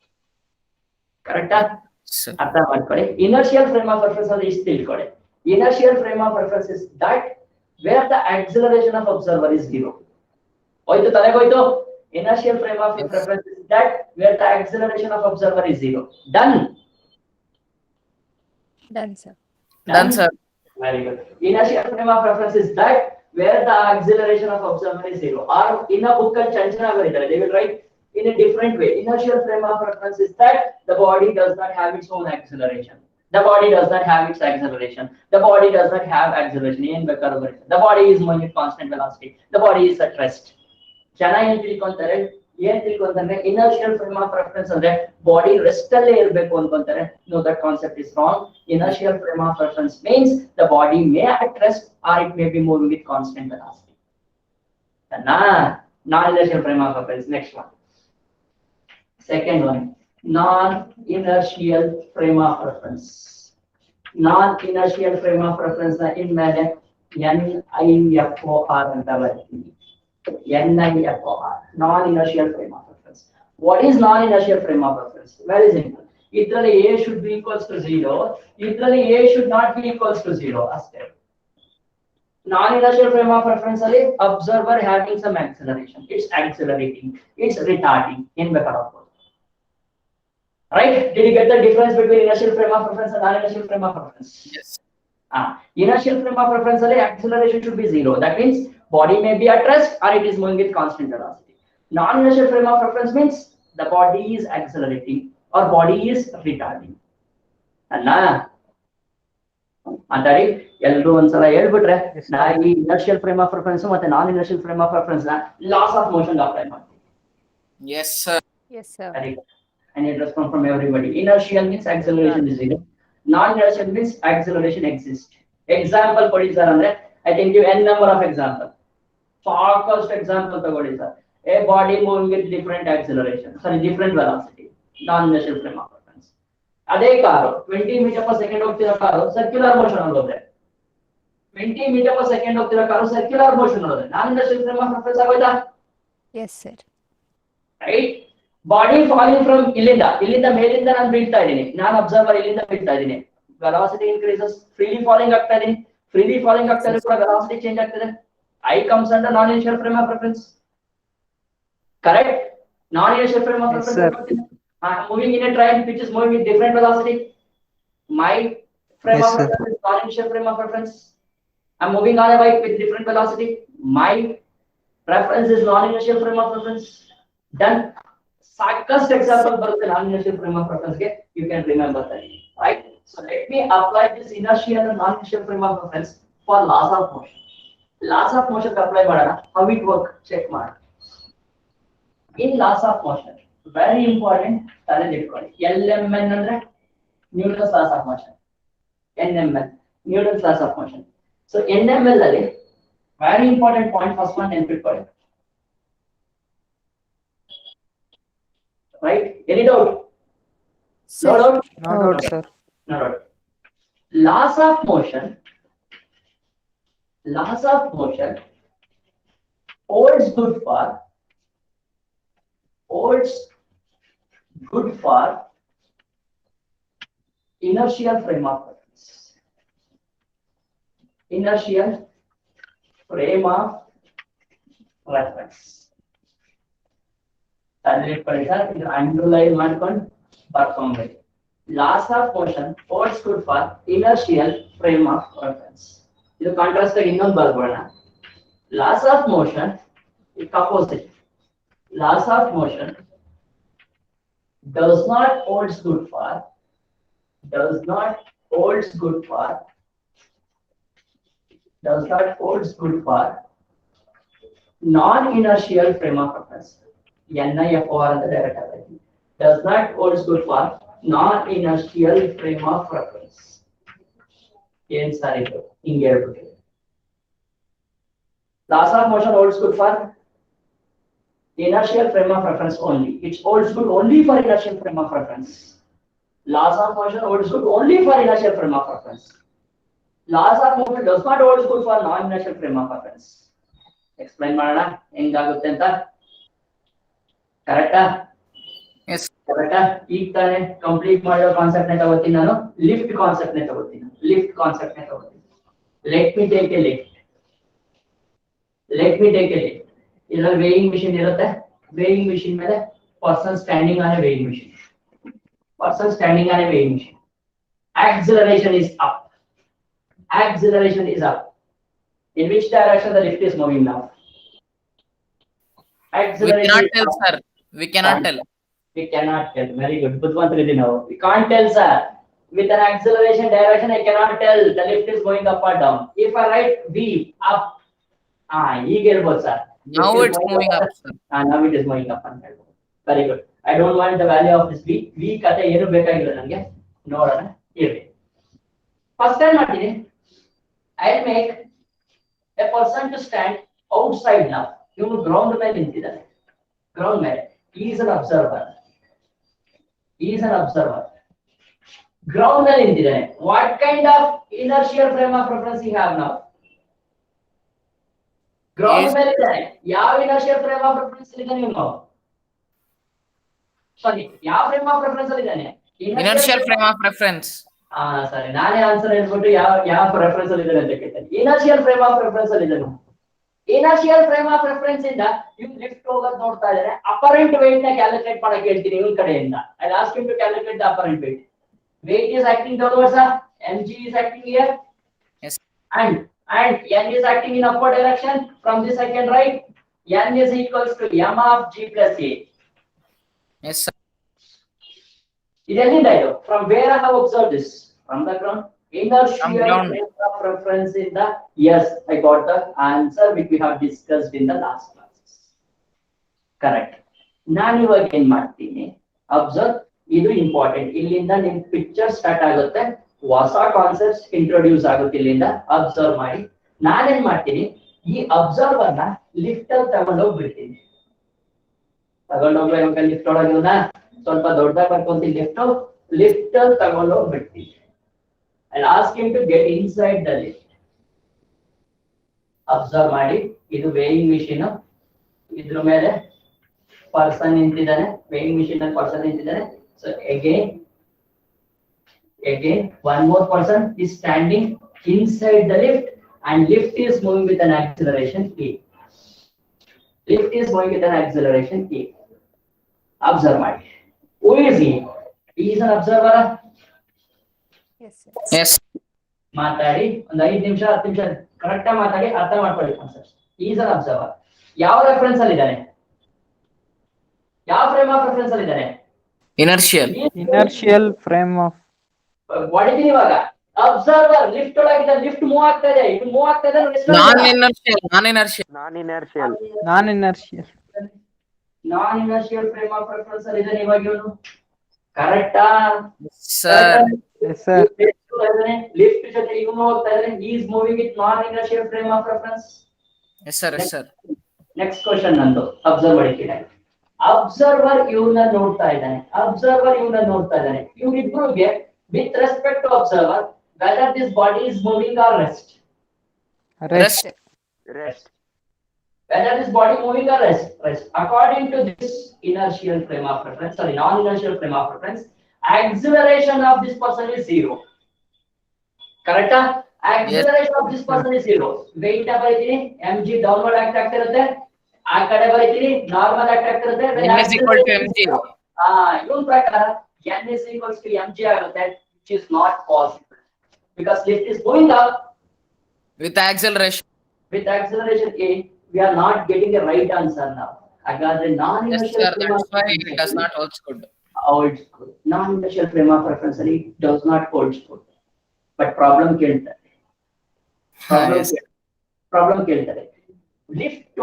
ಕರೆಕ್ಟಾ? ಅರ್ಥ ಮಾಡ್ಕೊಳ್ಳಿ. ಇನರ್ಷಿಯಲ್ ಫ್ರೇಮ್ ಆಫ್ ರೆಫರೆನ್ಸ್ ಅಂದ್ರೆ ಇಷ್ಟು ತಿಳ್ಕೊಳ್ಳಿ. Inertial frame of reference is that where the acceleration of observer is 0. ಹೋಯ್ತು, ತಲೆಗೋಯ್ತು. Inertial frame of reference is that where the acceleration of observer is 0. Done sir. Done sir. Very good. Inertial frame of reference is that where the acceleration of observer is 0. Or in a book Chanchana Varidare, they will write in a different way. Inertial frame of reference is that the body does not have its own acceleration. The body does not have its acceleration. The body does not have acceleration. The body is moving at constant velocity. The body is at rest. Chana ಏನು ತಿಳ್ಕೊಂತಾರೆ inertial frame of reference ಅಂದ್ರೆ body rest ಅಲ್ಲೇ ಇರಬೇಕು ಅನ್ಕೊಂತಾರೆ. No, that concept is wrong. Inertial frame of reference means the body may at rest or it may be moving with constant velocity. Non-inertial frame of reference. Next one. Second one, non-inertial frame of reference. Non-inertial frame of reference in ಮೇಲೆ NIFOR ಅಂತ ಬರ್ತೀವಿ. NIFOR, non-inertial frame of reference. What is non-inertial frame of reference? Very simple. Idರಲ್ಲಿ A should be equals to 0. Idರಲ್ಲಿ A should not be equals to 0. ಅಷ್ಟೇ. Non-inertial frame of reference ಅಲ್ಲಿ observer having some acceleration. It's accelerating. It's retarding. ಏನ್ ಬೇಕಾಗುತ್ತೆ? Right? Did you get the difference between inertial frame of reference and non-inertial frame of reference? Yes. Inertial frame of reference ಅಲ್ಲಿ acceleration should be 0. That means body may be at rest or it is moving with constant velocity. Non-inertial frame of reference means the body is accelerating or body is retarding. ಅಲ್ಲ ಅಂತಾಡಿ ಎಲ್ರು ಒಂದ್ಸಲ ಹೇಳ್ಬಿಟ್ರೆ Yes, ನಾ ಈ ಇನರ್ಷಿಯಲ್ frame of reference ಮತ್ತೆ ನಾನ್ inertial frame of reference ನ loss of motion apply ಮಾಡ್ತೀವಿ. Yes, sir. Yes, sir. I need response from everybody. Inertial means acceleration is zero. Non-inertial means acceleration exists. Example ಕೊಡಿ sir ಅಂದ್ರೆ I can give n number of example. Fast example ತಗೊಳ್ಳಿ sir. A body moving with different acceleration, sorry, different velocity. Non-inertial frame of reference. ಅದೇ car 20 metre per second ಹೋಗ್ತಿರೋ car circular motion ಅಲ್ಲಿ ಹೋದ್ರೆ 20 metre per second ಹೋಗ್ತಿರೋ car circular motion ಹೋದ್ರೆ non-inertial frame of reference ಆಗೋಯ್ತಾ? Yes, sir. Right? Body falling from ಇಲ್ಲಿಂದ ಮೇಲಿಂದ ನಾನು ಬೀಳ್ತಾ ಇದ್ದೀನಿ, ನಾನು ಅಬ್ಸರ್ವರ್ ಇಲ್ಲಿಂದ ಬೀಳ್ತಾ ಇದ್ದೀನಿ, ವೆಲಾಸಿಟಿ ಇನ್ಕ್ರೀಸಸ್, ಫ್ರೀಲಿ ಫಾಲಿಂಗ್ ಆಗ್ತಾ ಇದ್ದೀನಿ, ಫ್ರೀಲಿ ಫಾಲಿಂಗ್ ಆಗ್ತಾ ಇದ್ರೆ ಕೂಡ ವೆಲಾಸಿಟಿ ಚೇಂಜ್ ಆಗ್ತದೆ. I comes under non initial frame of reference. Correct? Non initial frame of reference. Moving in a train which is moving with different velocity, my frame Yes, of sir. reference is non inertial frame of reference. I'm moving on a bike with different velocity, my reference is non inertial frame of reference. Done. Sackest example ಬರುತ್ತೆ ನಾನ್ inertial frame of reference ಗೆ, you can remember that, right? So let me apply this inertial and non inertial frame of reference for laws of motion. Laws of motion apply ಮಾಡೋಣ, how it work check ಮಾಡಿ. In laws of motion very important ತಲೆಯಲ್ಲಿ ಇಟ್ಕೊಳ್ಳಿ. LMN ಅಂದ್ರೆ Newton's laws of motion, NML Newton's laws of motion. So NML ಅಲ್ಲಿ very important point first one ನೆನಪಿಟ್ಕೊಳ್ಳಿ. Right? Any doubt? Sir. No doubt? No doubt, sir. No doubt. Laws of motion holds good for inertial frame of reference. Inertial frame of reference. Underline ಮಾಡ್ಕೊಂಡು ಬರ್ಕೊಂಡ್ಬೇಕು. Laws of motion holds good for inertial frame of reference. ಇದು contrast ಆಗಿ ಇನ್ನೊಂದು ಬರ್ಬೋಣ. Laws of motion it opposite. Laws of motion does not holds good for non-inertial frame of reference. NIFR ಅಂತ direct ಆಗಿ does not holds good for non-inertial frame of reference. ಏನ್ sir ಇದು ಹಿಂಗೆ ಹೇಳ್ಬಿಟ್ಟು. Laws of motion holds good for inertial frame of reference only. It holds good only for inertial frame of reference. Laws of motion holds good only for inertial frame of reference. Laws of motion does not holds good for non-inertial frame of reference. Explain ಮಾಡೋಣ ಹೆಂಗಾಗುತ್ತೆ ಅಂತ. ಕರೆಕ್ಟಾ? Yes. ಕರೆಕ್ಟಾ? ಈಗ ತಾನೇ complete ಮಾಡೋ concept ನೇ ತಗೋತೀನಿ ನಾನು. ಲಿಫ್ಟ್ ಕಾನ್ಸೆಪ್ಟ್ ನೇ ತಗೋತೀನಿ. Let me take A lift. ಇದರಲ್ಲಿ ವೇಯಿಂಗ್ ಮಿಷಿನ್ ಇರುತ್ತೆ. ವೇಯಿಂಗ್ ಮಿಷಿನ್ ಮೇಲೆ person standing on A weighing machine. Acceleration is up. In which direction the lift is moving now? We cannot tell, sir. We cannot tell. Very good. Budhwantaridi now. We can't tell, sir. With an acceleration direction, I cannot tell the lift is going up or down. If I write V up, ಈಗ ಹೇಳ್ಬೋದು sir. Now it's moving up, sir. Now it is moving up ಅಂತ ಹೇಳ್ಬೋದು. Very good. I don't want the value of this V. V ಕತೆ ಏನು ಬೇಕಾಗಿಲ್ಲ ನನಗೆ. ನೋಡೋಣ ಇರ್ಲಿ. First time ಮಾಡ್ತೀನಿ. I'll make a person to stand outside now. ಇವನು ಗ್ರೌಂಡ್ ಮೇಲೆ ನಿಂತಿದ್ದಾನೆ. ಗ್ರೌಂಡ್ ಮೇಲೆ. He is an observer. Ground ಮೇಲೆ ನಿಂತಿದ್ದಾನೆ. What kind of inertial frame of reference he have now? Ground ಮೇಲೆ ಇದ್ದಾನೆ. ಯಾವ inertial frame of reference ಇದ್ದಾನೆ ಇವನು? Sorry, ಯಾವ frame of reference ಅಲ್ಲಿ ಇದ್ದಾನೆ? Inertial frame of reference. ಸರಿ, ನಾನೇ ಆನ್ಸರ್ ಹೇಳ್ಬಿಟ್ಟು ಯಾವ ರೆಫರೆನ್ಸ್ ಅಲ್ಲಿ ಇದ್ದಾನೆ ಅಂತ ಕೇಳ್ತೇನೆ. ಇನರ್ಷಿಯಲ್ ಫ್ರೇಮ್ ಆಫ್ ರೆಫರೆನ್ಸ್ ಅಲ್ಲಿ ಇದ್ದಾನೆ. ಇನರ್ಷಿಯಲ್ ಫ್ರೇಮ್ ಆಫ್ ರೆಫರೆನ್ಸ್ ಇಂದ ಇವ್ನು ಲಿಫ್ಟ್ ಹೋಗೋದು ನೋಡ್ತಾ ಇದ್ದಾರೆ. ಅಪರೆಂಟ್ weight ನ ಕ್ಯಾಲ್ಕುಲೇಟ್ ಮಾಡಕ್ಕೆ ಹೇಳ್ತೀನಿ ಇವನ್ ಕಡೆಯಿಂದ. I ask him to calculate the apparent weight. Weight is acting downwards, mg is acting here. Yes. And n is acting in upward direction. From this I can write n is equals to m of g plus a. Yes sir. ಇದೆಲ್ಲಿಂದ ಇದು? From where I have observed this? From the ground. Inertial From ground. frame of reference in the, yes, I got the answer which we have discussed in the last classes. Correct. ನಾನು ಇವಾಗ ಏನ್ ಮಾಡ್ತೀನಿ, observe, ಇದು important. ಇಲ್ಲಿಂದ ನಿಮ್ picture start ಆಗುತ್ತೆ, ಹೊಸ concepts introduce ಆಗುತ್ತೆ. ಇಲ್ಲಿಂದ ಅಬ್ಸರ್ವ್ ಮಾಡಿ. ನಾನೇನ್ ಮಾಡ್ತೀನಿ, ಈ ಅಬ್ಸರ್ವರ್ ನ ಲಿಫ್ಟ್ ಅಲ್ಲಿ ತಗೊಂಡೋಗ್ಬಿಡ್ತೀನಿ. ತಗೊಂಡೋಗ್ಬೇಕು ಲಿಫ್ಟ್ ಒಳಗಿನ ಸ್ವಲ್ಪ ದೊಡ್ಡದಾಗಿ ಬರ್ಕೊಂತೀನಿ. ಲಿಫ್ಟ್ ಅಲ್ಲಿ ತಗೊಂಡೋಗ್ಬಿಡ್ತೀನಿ. I'll ask him to get inside the lift. Observe ಮಾಡಿ, ಇದು ವೇಯಿಂಗ್ ಮಿಷಿನ್, ಇದ್ರ ಮೇಲೆ ಪರ್ಸನ್ ನಿಂತಿದ್ದಾನೆ, ವೇಯಿಂಗ್ ಮಿಷಿನ್ ಅಲ್ಲಿ ಪರ್ಸನ್ ನಿಂತಿದ್ದಾನೆ. So again one more person is standing inside the lift and lift is moving with an acceleration a. Lift is moving with an acceleration a. Observe ಮಾಡಿ. Who is he? He is an observer. Yes, sir. Yes ಮಾತಾಡಿ ಒಂದು 5 ನಿಮಿಷ 10 ನಿಮಿಷ correct ಆಗಿ ಮಾತಾಡಿ, ಅರ್ಥ ಮಾಡ್ಕೊಳ್ಳಿ concept. Is an observer. ಯಾವ ರೆಫರೆನ್ಸ್ ಅಲ್ಲಿ ಇದ್ದಾನೆ? ಯಾವ ಫ್ರೇಮ್ ಆಫ್ ರೆಫರೆನ್ಸ್ ಅಲ್ಲಿ ಇದ್ದಾನೆ? ಇನರ್ಷಿಯಲ್. Inertial frame of ಹೊಡಿತೀನಿ ಇವಾಗ. ಅಬ್ಸರ್ವರ್ ಲಿಫ್ಟ್ ಒಳಗಿದೆ, ಲಿಫ್ಟ್ ಮೂವ್ ಆಗ್ತಾ ಇದೆ, ಇದು ಮೂವ್ ಆಗ್ತಾ ಇದೆ. Non inertial. non-inertial. Non inertial frame of reference ಅಲ್ಲಿ ಇದ್ದಾನೆ ಇವಾಗ ಇವನು. ಕರೆಕ್ಟಾ ಸರ್? Yes, sir. ಲಿಫ್ಟ್ ಜೊತೆ ಇವನು ಹೋಗ್ತಾ ಇದ್ದಾನೆ. Is moving with non inertial frame of reference. Yes sir, yes sir. Next question ನಂದು. ಅಬ್ಸರ್ವ್ ಮಾಡಿದ್ದೀನಿ. ಅಬ್ಸರ್ವರ್ ಇವನ್ನ ನೋಡ್ತಾ ಇದ್ದಾನೆ, ಇವ್ರಿಬ್ರಿಗೆ with respect to observer whether this body is moving or rest. Rest. Whether this body moving or rest. According to this inertial frame of reference, non-inertial frame of reference, acceleration of this person is 0. Correct? Acceleration of this person is 0. Weight ಬರೀತೀನಿ, mg downward act ಆಗ್ತಿರುತ್ತೆ, ಆ ಕಡೆ ಬರೀತೀನಿ normal act ಆಗ್ತಿರುತ್ತೆ. N is equal to mg. ಇವನ್ ಪ್ರಕಾರ n is equals to mg ಆಗುತ್ತೆ, which is not possible because lift is going up With acceleration. with acceleration a. We are not getting a right answer now. Hagadre Yes non-inertial sir, frame that's of why reference it does not hold good. holds good. Non-inertial frame of reference ಅಲ್ಲಿ does not hold good. But problem ಕೇಳ್ತಾರೆ. Yes. Problem ಕೇಳ್ತಾರೆ. Lift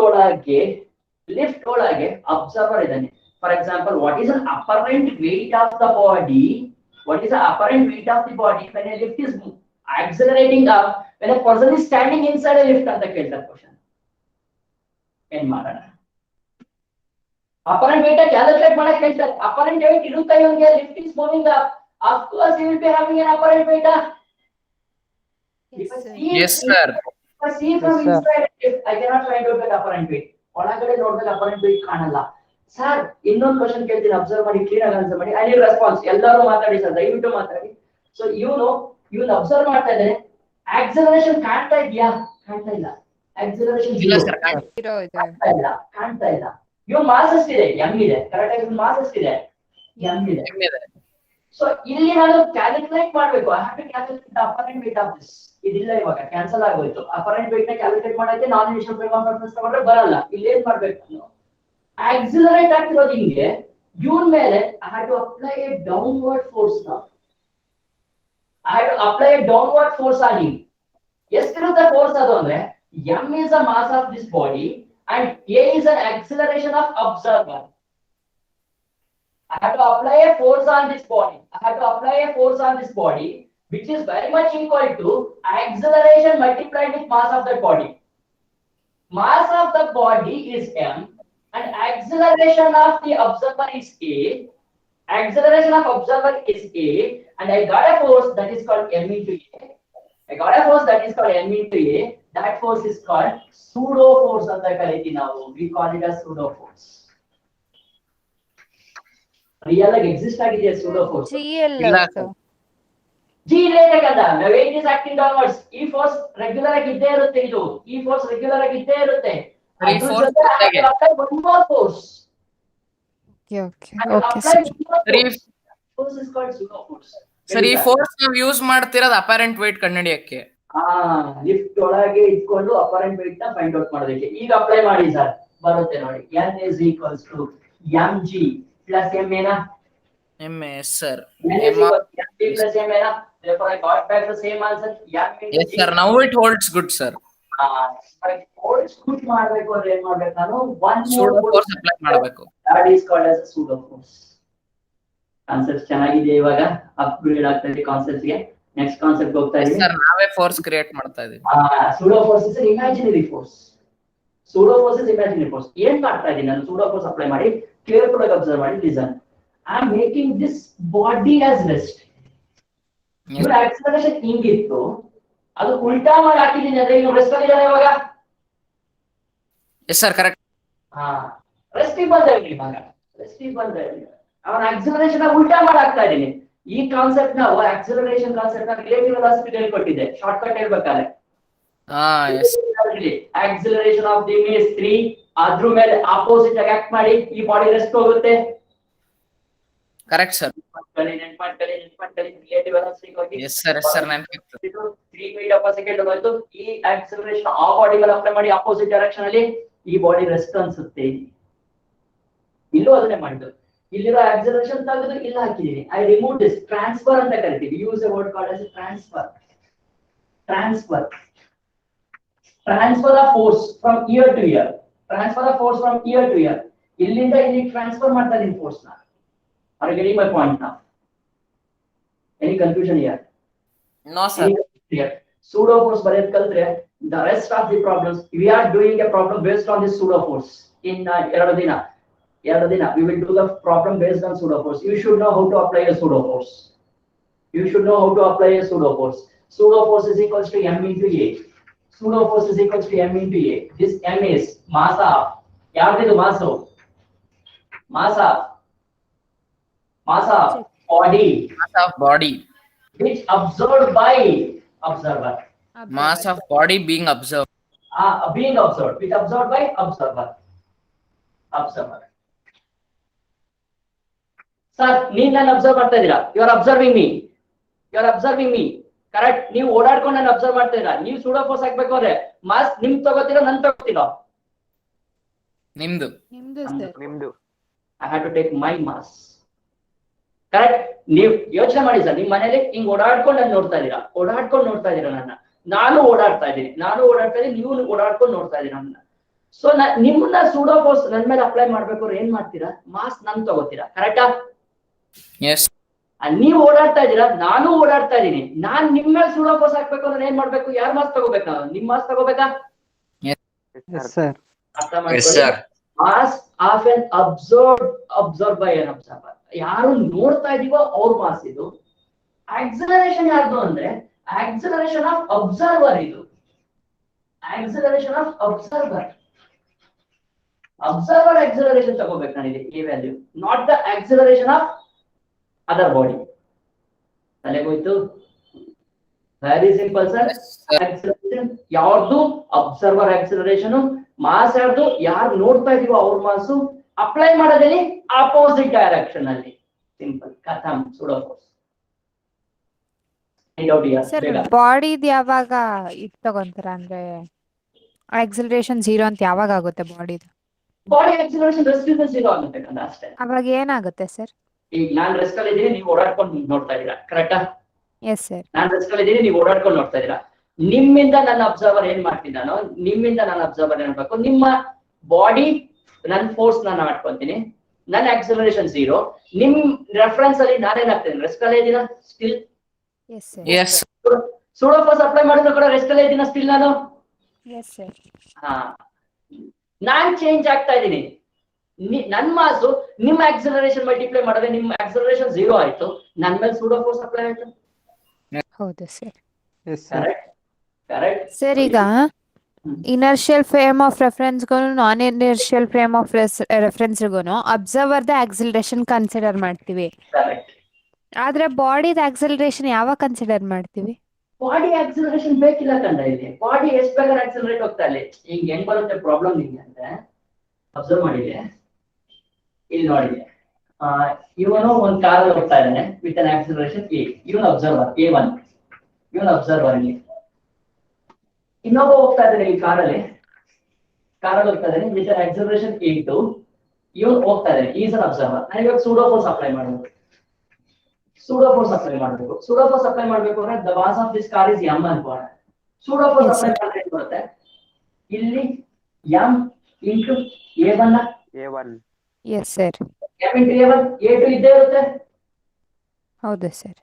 ಒಳಗೆ observer ಇದ್ದಾನೆ. For example, what is an apparent weight of the body? What is the apparent weight of the body when a lift is accelerating up, when a person is standing inside a lift ಅಂತ ಕೇಳ್ತಾರೆ question. ಏನ್ ಮಾಡೋಣ? apparent weight calculate ಮಾಡಕ್ಕೆ ಹೇಳ್ತಾರೆ. apparent weight ಇರುತ್ತೆ ಇವನಿಗೆ, lift is moving up, of course he will be having an apparent weight. Yes, sir. Yes sir. If I see from Yes, sir. inside if I cannot find out that apparent weight. ಒಳಗಡೆ ನೋಡಿದಾಗ apparent weight ಕಾಣಲ್ಲ. Sir ಇನ್ನೊಂದು question ಕೇಳ್ತೀನಿ, observe ಮಾಡಿ, clean ಆಗಿ answer ಮಾಡಿ. I need response. ಎಲ್ಲರೂ ಮಾತಾಡಿ ಸರ್, ದಯವಿಟ್ಟು ಮಾತಾಡಿ. ಸೊ ಇವನು ಅಬ್ಸರ್ವ್ ಮಾಡ್ತಾ ಇದ್ದಾನೆ. ಆಕ್ಸಲರೇಷನ್ ಕಾಣ್ತಾ ಇದೆಯಾ? ಕಾಣ್ತಾ ಇಲ್ಲ. ಆಕ್ಸಲರೇಷನ್ ಇಲ್ಲ sir. Zero ಇದೆ. ಕಾಣ್ತಾ ಇಲ್ಲ. ಇವನ್ ಮಾಸ್ ಎಷ್ಟಿದೆ? ಎಂ ಇದೆ. ಕರೆಕ್ಟ್ ಆಗಿ ಮಾಸ್ ಎಷ್ಟಿದೆ? ಎಂ ಇದೆ. ಸೊ ಇಲ್ಲಿ ನಾನು ಕ್ಯಾಲ್ಕುಲೇಟ್ ಮಾಡ್ಬೇಕು. I have to calculate the apparent weight of this. ಇದಿಲ್ಲ, ಇವಾಗ ಕ್ಯಾನ್ಸಲ್ ಆಗೋಯ್ತು. ಅಪರೆಂಟ್ ವೇಟ್ ನ ಕ್ಯಾಲ್ಕುಲೇಟ್ ಮಾಡಕ್ಕೆ ನಾನ್ ಇನಿಷಿಯಲ್ ಫ್ರೇಮ್ ಆಫ್ ರೆಫರೆನ್ಸ್ ತಗೊಂಡ್ರೆ ಬರಲ್ಲ. ಇಲ್ಲಿ ಏನ್ ಮಾಡ್ಬೇಕು ನಾನು? ಆಕ್ಸಿಲರೇಟ್ ಆಗ್ತಿರೋದು ಹಿಂಗೆ, ಇವನ್ ಮೇಲೆ I have to apply a downward force. I have to apply a downward force on him. ಎಷ್ಟಿರುತ್ತೆ ಫೋರ್ಸ್ ಅದು ಅಂದ್ರೆ, m is the mass of this body and a is an acceleration of observer. I have to apply a force on this body, which is very much equal to acceleration multiplied with mass of that body. Mass of the body is m and acceleration of the observer is a. Acceleration of observer is a, and I got a force that is called m into a. That force is called pseudo force ಅಂತ ಕರೀತೀವಿ ನಾವು. We call it as pseudo force. Real ಆಗಿ exist ಆಗಿದೆಯಾ pseudo force? GL ಇಲ್ಲ. sir. G ಇರಲೇಬೇಕಲ್ಲ. The weight is acting downwards. ಈ force regular ಆಗಿ ಇದ್ದೇ ಇರುತ್ತೆ. ಈ ಫೋರ್ಸ್ ರೆಗ್ಯುಲರ್ ಆಗಿ ಇದ್ದೇ ಇರುತ್ತೆ. ಈ force ಜೊತೆಗೆ one more force. Okay. Sir. Force is called pseudo force. Sir, ಈ ಫೋರ್ಸ್ ನಾವು ಯೂಸ್ ಮಾಡ್ತಿರೋದು ಅಪಾರೆಂಟ್ ವೇಟ್ ಕಂಡುಹಿಡಿಯಕ್ಕೆ. ಲಿಫ್ಟ್ ಒಳಗೆ ಇಟ್ಕೊಂಡು ಅಪರೆಂಟ್ ವೇಟ್ ನ ಫೈಂಡ್ ಔಟ್ ಮಾಡೋದಕ್ಕೆ. ಈಗ ಅಪ್ಲೈ ಮಾಡಿ ಸರ್, ಬರುತ್ತೆ ನೋಡಿ. n is equals to mg plus m ಏನ M yes sir n is equal to mp plus m ಏನ therefore I got back the same answer m into yes sir now it holds good sir force put ಮಾಡಬೇಕು ಅಂದ್ರೆ ಏನ್ ಮಾಡ್ಬೇಕು ನಾನು one more pseudo force apply ಮಾಡಬೇಕು that is called as pseudo force concept ಚೆನ್ನಾಗಿದೆ ಇವಾಗ upgrade ಆಗ್ತಾ ಇದೆ ಕಾನ್ಸೆಪ್ಟ್ ಗೆ ನೆಕ್ಸ್ಟ್ ಕಾನ್ಸೆಪ್ಟ್ ಹೋಗ್ತಾ ಇದೀನಿ ಸರ್ ನಾವೇ ಫೋರ್ಸ್ ಕ್ರಿಯೇಟ್ ಮಾಡ್ತಾ ಇದೀವಿ pseudo force is an imaginary force pseudo force is imaginary force ಏನ್ ಮಾಡ್ತಾ ಇದೀನಿ ನಾನು pseudo force ಅಪ್ಲೈ ಮಾಡಿ ಕೇರ್ಫುಲ್ ಆಗಿ ಅಬ್ಸರ್ವ್ ಮಾಡಿ listen I am making this body as rest ಇವ್ರ ಆಕ್ಸಲರೇಷನ್ ಹಿಂಗಿತ್ತು ಅದು ಉಲ್ಟಾ ಮಾಡಿ ಹಾಕಿದೀನಿ ಅಂದ್ರೆ ಇವ್ರು ರೆಸ್ಟ್ ಅಲ್ಲಿ ಇದಾರೆ ಇವಾಗ ಎಸ್ ಸರ್ ಕರೆಕ್ಟ್ ರೆಸ್ಟಿಗೆ ಬಂದ ಇವಾಗ ರೆಸ್ಟಿಗೆ ಬಂದ ಅವನ ಆಕ್ಸಲರೇಷನ್ ಉಲ್ಟಾ ಮಾಡಿ ಹಾಕ್ತಾ ಇದೀನಿ ಈ ಕಾನ್ಸೆಪ್ಟ್ ನಾವು ಆಕ್ಸಲರೇಷನ್ ಕಾನ್ಸೆಪ್ಟ್ ನ ರಿಲೇಟಿವ್ ವೆಲಾಸಿಟಿ ಹೇಳ್ಕೊಟ್ಟಿದ್ದೆ ಶಾರ್ಟ್ ಕಟ್ ಹೇಳ್ಬೇಕಾದ್ರೆ yes acceleration of the image 3 ಅದ್ರ ಮೇಲೆ ಆಪೋಸಿಟ್ ಆಗಿ ಆಕ್ಟ್ ಮಾಡಿ ಈ ಬಾಡಿ ರೆಸ್ಟ್ ಹೋಗುತ್ತೆ ಕರೆಕ್ಟ್ ಸರ್ ನೆನ್ಪಾಟ್ಕಳಿ ರಿಲೇಟಿವ್ ವೆಲಾಸಿಟಿ ಹೋಗಿ ಎಸ್ ಸರ್ ನೆನಪಿತ್ತು 3 ಮೀಟರ್ ಪರ್ ಸೆಕೆಂಡ್ ಹೋಯ್ತು ಈ ಆಕ್ಸಲರೇಷನ್ ಆ ಬಾಡಿ ಮೇಲೆ ಅಪ್ಲೈ ಮಾಡಿ ಆಪೋಸಿಟ್ ಡೈರೆಕ್ಷನ್ ಅಲ್ಲಿ ಈ ಬಾಡಿ ರೆಸ್ಟ್ ಅನ್ಸುತ್ತೆ ಇಲ್ಲೂ ಅದನ್ನೇ ಮಾಡಿದ್ದು ಇಲ್ಲಿರೋ ಆಕ್ಸಲರೇಷನ್ ತೆಗೆದು ಇಲ್ಲ ಹಾಕಿದೀನಿ ಐ ರಿಮೂವ್ ದಿಸ್ ಟ್ರಾನ್ಸ್ಫರ್ ಅಂತ ಕರಿತೀವಿ use a word called as transfer of force from here to here ಇಲ್ಲಿಂದ ಇಲ್ಲಿ ಟ್ರಾನ್ಸ್ಫರ್ ಮಾಡ್ತಾ ಇದೀನಿ ಫೋರ್ಸ್ ನ are you getting my point now any confusion here no sir pseudo force ಬರೆಯೋದು ಕಲ್ತ್ರೆ the rest of the problems we are doing a problem based on this pseudo force in ಎರಡು ದಿನ we will do the problem based on pseudo force you should know how to apply a pseudo force pseudo force is equals to m into a this m is mass of ಯಾರ್ದಿದು mass of body which observed by observer mass of body being observed which observed by observer sir ನೀನ್ ನನ್ನ observe ಮಾಡ್ತಾ ಇದೀರಾ you are observing me correct ನೀವು ಓಡಾಡ್ಕೊಂಡು ನಾನು observe ಮಾಡ್ತಾ ಇದೀರಾ ನೀವು ಸೂಡೋ ಫೋರ್ಸ್ ಹಾಕ್ಬೇಕು ಅಂದ್ರೆ ಮಾಸ್ ನಿಮ್ ತಗೋತೀರಾ ನನ್ ತಗೋತೀರಾ ನಿಮ್ದು ನಿಮ್ದು I had to take my mass correct ನೀವು ಯೋಚನೆ ಮಾಡಿ ಸರ್ ನಿಮ್ ಮನೇಲಿ ಹಿಂಗ್ ಓಡಾಡ್ಕೊಂಡು ನಾನು ನೋಡ್ತಾ ಇದೀರಾ ನನ್ನ ನಾನು ಓಡಾಡ್ತಾ ಇದೀನಿ ನೀವು ಓಡಾಡ್ಕೊಂಡು ನೋಡ್ತಾ ಇದೀರಾ ನನ್ನ ಸೊ ನಿಮ್ಮನ್ನ ಸೂಡೋ ಫೋರ್ಸ್ ನನ್ ಮೇಲೆ ಅಪ್ಲೈ ಮಾಡ್ಬೇಕು ಅಂದ್ರೆ ಏನ್ ಮಾಡ್ತೀರಾ ಮಾಸ್ ನನ್ ತಗೋತೀರಾ ಕರೆಕ್ಟಾ ಎಸ್ ನೀವ್ ಓಡಾಡ್ತಾ ಇದೀರಾ ನಾನು ಓಡಾಡ್ತಾ ಇದೀನಿ ನಾನ್ ನಿಮ್ ಮೇಲೆ ಸೂಡೋ ಫೋರ್ಸ್ ಹಾಕ್ಬೇಕು ಅಂದ್ರೆ ಏನ್ ಮಾಡ್ಬೇಕು ಯಾರ್ ಮಾಸ್ ತಗೋಬೇಕಾ ನಿಮ್ ಮಾಸ್ ತಗೋಬೇಕಾ ಎಸ್ ಸರ್ ಅರ್ಥ ಮಾಡ್ಕೊಳ್ಳಿ mass of an observe by an observer ಯಾರು ನೋಡ್ತಾ ಇದೀವೋ ಅವ್ರ ಮಾಸ್ ಇದು ಆಕ್ಸಲರೇಷನ್ ಯಾರ್ದು ಅಂದ್ರೆ ಆಕ್ಸಲರೇಷನ್ ಆಫ್ ಅಬ್ಸರ್ವರ್ ಇದು ಅಬ್ಸರ್ವರ್ ಆಕ್ಸಲರೇಷನ್ ತಗೋಬೇಕು ನನಗೆ ಈ value not the acceleration of other body ತಲೆಗೋಯ್ತು ವೆರಿ ಸಿಂಪಲ್ ಸರ್ ಆಕ್ಸಲರೇಷನ್ ಯಾವ್ದು ಅಬ್ಸರ್ವರ್ ಆಕ್ಸಲರೇಷನ್ ಮಾಸ್ ಯಾರ್ದು ಯಾರು ನೋಡ್ತಾ ಇದೀವೋ ಅವ್ರ ಮಾಸು ಅಪ್ಲೈ ಮಾಡೋದಲ್ಲಿ ಆಪೋಸಿಟ್ ಡೈರೆಕ್ಷನ್ ಅಲ್ಲಿ ಸಿಂಪಲ್ ಖತಮ್ ಸೂಡೋ ಫೋರ್ಸ್ ಸರ್ ಬಾಡಿದ್ ಯಾವಾಗ ಇದ್ ತಗೊಂತಾರ ಅಂದ್ರೆ ಆಕ್ಸಲರೇಷನ್ 0 ಅಂತ ಯಾವಾಗ ಆಗುತ್ತೆ ಬಾಡಿದು ಬಾಡಿ ಆಕ್ಸಲರೇಷನ್ ರೆಸ್ಟ್ ಇಂದ 0 ಆಗುತ್ತೆ ಅಷ್ಟೇ ಅವಾಗ ಏನಾಗುತ್ತೆ ಸರ್ ಈಗ ನಾನ್ ರೆಸ್ಟ್ ಅಲ್ಲಿ ಇದೀನಿ ನೀವು ಓಡಾಡ್ಕೊಂಡು ನೋಡ್ತಾ ಇದೀರಾ ಕರೆಕ್ಟಾ ಎಸ್ ಸರ್ ನಾನ್ ರೆಸ್ಟ್ ಅಲ್ಲಿ ಇದೀನಿ ನೀವು ಓಡಾಡ್ಕೊಂಡು ನೋಡ್ತಾ ಇದೀರಾ ನಿಮ್ಮಿಂದ ನನ್ನ ಅಬ್ಸರ್ವರ್ ಏನ್ ಮಾಡ್ತಿದ್ದಾನೋ ನಿಮ್ಮಿಂದ ನನ್ನ ಅಬ್ಸರ್ವರ್ ಏನ್ಬೇಕು ನಿಮ್ಮ ಬಾಡಿ ನನ್ನ ಫೋರ್ಸ್ ನಾನು ಮಾಡ್ಕೊಂತೀನಿ ನನ್ನ ಆಕ್ಸಲರೇಷನ್ 0 ನಿಮ್ ರೆಫರೆನ್ಸ್ ಅಲ್ಲಿ ನಾನೇನಾಗ್ತೇನೆ ರೆಸ್ಟ್ ಅಲ್ಲೇ ಇದೀನ still yes sir yes pseudo force apply ಮಾಡಿದ್ರು ಕೂಡ ರೆಸ್ಟ್ ಅಲ್ಲೇ ಇದೀನ ಸ್ಟಿಲ್ ನಾನು ಎಸ್ ಸರ್ ನಾನ್ ಚೇಂಜ್ ಆಗ್ತಾ ಇದೀನಿ ನನ್ ಮಾಸು ನಿಮ್ ಆಕ್ಸಲರೇಷನ್ ಮಲ್ಟಿಪ್ಲೈ ಮಾಡಿದ್ರೆ ನಿಮ್ ಆಕ್ಸಲರೇಷನ್ 0 ಆಯ್ತು ನನ್ ಮೇಲೆ ಸೂಡೋ ಫೋರ್ಸ್ ಅಪ್ಲೈ ಆಯ್ತು ಹೌದು sir yes sir correct sir ಈಗ ಇನರ್ಷಿಯಲ್ ಫ್ರೇಮ್ ಆಫ್ ರೆಫರೆನ್ಸ್ಗೂ ನಾನ್ ಇನರ್ಷಿಯಲ್ ಫ್ರೇಮ್ ಆಫ್ ರೆಫರೆನ್ಸ್ಗೂ ಅಬ್ಸರ್ವರ್ ದ ಆಕ್ಸಲರೇಷನ್ ಕನ್ಸಿಡರ್ ಮಾಡ್ತೀವಿ ಕರೆಕ್ಟ್ ಆದ್ರೆ ಬಾಡಿದ ಆಕ್ಸಲರೇಷನ್ ಯಾವಾಗ ಕನ್ಸಿಡರ್ ಮಾಡ್ತೀವಿ ಬಾಡಿ ಆಕ್ಸಲರೇಷನ್ ಬೇಕಿಲ್ಲ ಕಂಡ ಇಲ್ಲಿ ಬಾಡಿ ಎಷ್ಟು ಬೇಕಾದ್ರೆ ಆಕ್ಸಲರೇಟ್ ಹೋಗ್ತಾ ಇಲ್ಲಿ ಈಗ ಹೆಂಗ್ ಬರುತ್ತೆ ಪ್ರಾಬ್ಲಮ್ ನಿಮ್ಗೆ ಅಂದ್ರೆ ಅಬ್ಸರ್ವ್ ಮಾಡಿದೆ ಇಲ್ಲಿ ನೋಡಿದೆ ಇವನು ಒಂದ್ ಕಾರ್ ಹೋಗ್ತಾ ಇದ್ದಾನೆ ವಿತ್ ಅನ್ ಆಕ್ಸಲರೇಷನ್ a ಇವನು ಅಬ್ಸರ್ವರ್ a1 ಇವನು ಅಬ್ಸರ್ವರ್ ಇಲ್ಲಿ ಇನ್ನೊಬ್ಬ ಹೋಗ್ತಾ ಇದ್ದಾನೆ ಈ ಕಾರಲ್ಲಿ ಹೋಗ್ತಾ ಇದ್ದಾನೆ ವಿತ್ ಅನ್ ಆಕ್ಸಲರೇಷನ್ a2 ಇವನು ಹೋಗ್ತಾ ಇದ್ದಾನೆ, ಈಸ್ ಅನ್ ಅಬ್ಸರ್ವರ್. ನಾನು ಇವಾಗ ಸೂಡೋ ಫೋರ್ಸ್ ಅಪ್ಲೈ ಮಾಡಬೇಕು. ಸೂಡೋ ಫೋರ್ಸ್ ಅಪ್ಲೈ ಮಾಡಬೇಕು. ಸೂಡೋ ಫೋರ್ಸ್ ಅಪ್ಲೈ ಮಾಡಬೇಕು ಅಂದ್ರೆ the mass of this car is m ಅನ್ಕೋಣ. Pseudo force Yes, apply sir. ಮಾಡಿದ್ರೆ ಏನು ಬರುತ್ತೆ? ಇಲ್ಲಿ m into a1 A1. Yes sir. m into a1 a2 ಇದ್ದೇ ಇರುತ್ತೆ. ಹೌದು ಸರ್.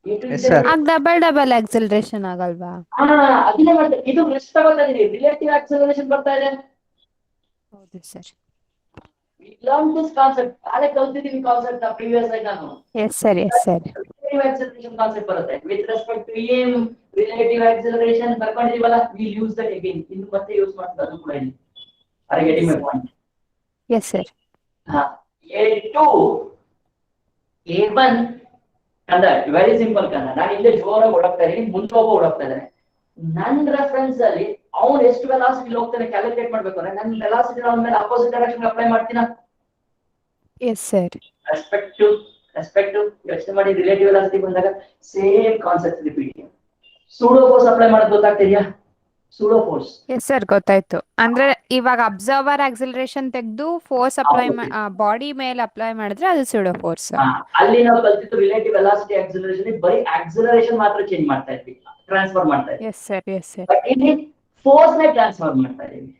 a2 Yes, ಇದ್ದೇ sir. ಇರುತ್ತೆ. ಆಗ ಡಬಲ್ ಆಕ್ಸಲರೇಷನ್ ಆಗಲ್ವಾ? ಅದನ್ನೇ ಮಾಡ್ತಾರೆ. ಇದು ರೆಸ್ಟ್ ತಗೋತಾ ಇದೀನಿ, ರಿಲೇಟಿವ್ ಆಕ್ಸಲರೇಷನ್ ಬರ್ತಾ ಇದೆ. ಹೌದು sir. We learned this concept. Aale ಕಲ್ತಿದೀವಿ concept previous ಆಗಿ ನಾನು. Yes sir. Yes sir. Relative acceleration concept ಬರುತ್ತೆ. With respect to m relative acceleration ಬರ್ಕೊಂಡಿದೀವಲ್ಲ, we use that again. ಇನ್ನು ಮತ್ತೆ ಯೂಸ್ ಮಾಡ್ತಾರೆ ಅದು ಕೂಡ ಇಲ್ಲಿ. Are you getting my point? Yes sir. A2 A1 ಕಂದ ವೆರಿ ಸಿಂಪಲ್ ಕಂದ. ನಾನು ಇಲ್ಲೇ ಜೋರಾಗಿ ಓಡಾಡ್ತಾ ಇದೀನಿ, ಮುಂದೆ ಒಬ್ಬ ಓಡಾಡ್ತಾ ಇದ್ದಾನೆ. ನನ್ನ ರೆಫರೆನ್ಸ್ ಅಲ್ಲಿ ಅವ್ನು ಎಷ್ಟು ವೆಲಾಸಿಟಿ ಹೋಗ್ತಾನೆ ಕ್ಯಾಲ್ಕುಲೇಟ್ ಮಾಡ್ಬೇಕು ಅಂದ್ರೆ ನನ್ನ ವೆಲಾಸಿಟಿ ಅವನ ಮೇಲೆ ಅಪೋಸಿಟ್ ಡೈರೆಕ್ಷನ್ ಅಪ್ಲೈ ಮಾಡ್ತೀನ. Yes sir. ರೆಸ್ಪೆಕ್ಟ್ ಟು ಯೋಚನೆ ಮಾಡಿ. ರಿಲೇಟಿವ್ ವೆಲಾಸಿಟಿ ಬಂದಾಗ same concept repeat. Pseudo force apply ಮಾಡೋದು ಗೊತ್ತಾಗ್ತಿದ್ಯಾ? Pseudo force. ಎಸ್ ಸರ್, ಗೊತ್ತಾಯ್ತು. ಅಂದ್ರೆ ಇವಾಗ ಅಬ್ಸರ್ವರ್ ಆಕ್ಸಿಲರೇಷನ್ ತೆಗೆದು ಫೋರ್ಸ್ ಅಪ್ಲೈ ಬಾಡಿ ಮೇಲೆ ಅಪ್ಲೈ ಮಾಡಿದ್ರೆ ಅದು ಸೂಡೋ ಫೋರ್ಸ್. ಅಲ್ಲಿ ನಾವು ಕಲ್ತಿದ್ದು ರಿಲೇಟಿವ್ ವೆಲಾಸಿಟಿ ಆಕ್ಸಿಲರೇಷನ್ ಬರೀ ಆಕ್ಸಿಲರೇಷನ್ ಮಾತ್ರ ಚೇಂಜ್ ಮಾಡ್ತಾ ಇದ್ವಿ, ಟ್ರಾನ್ಸ್ಫರ್ ಮಾಡ್ತಾ ಇದ್ವಿ. Yes sir. Yes sir. But ಇಲ್ಲಿ ಫೋರ್ಸ್ ನೇ ಟ್ರಾನ್ಸ್ಫರ್ ಮಾಡ್ತಾ ಇದೀವಿ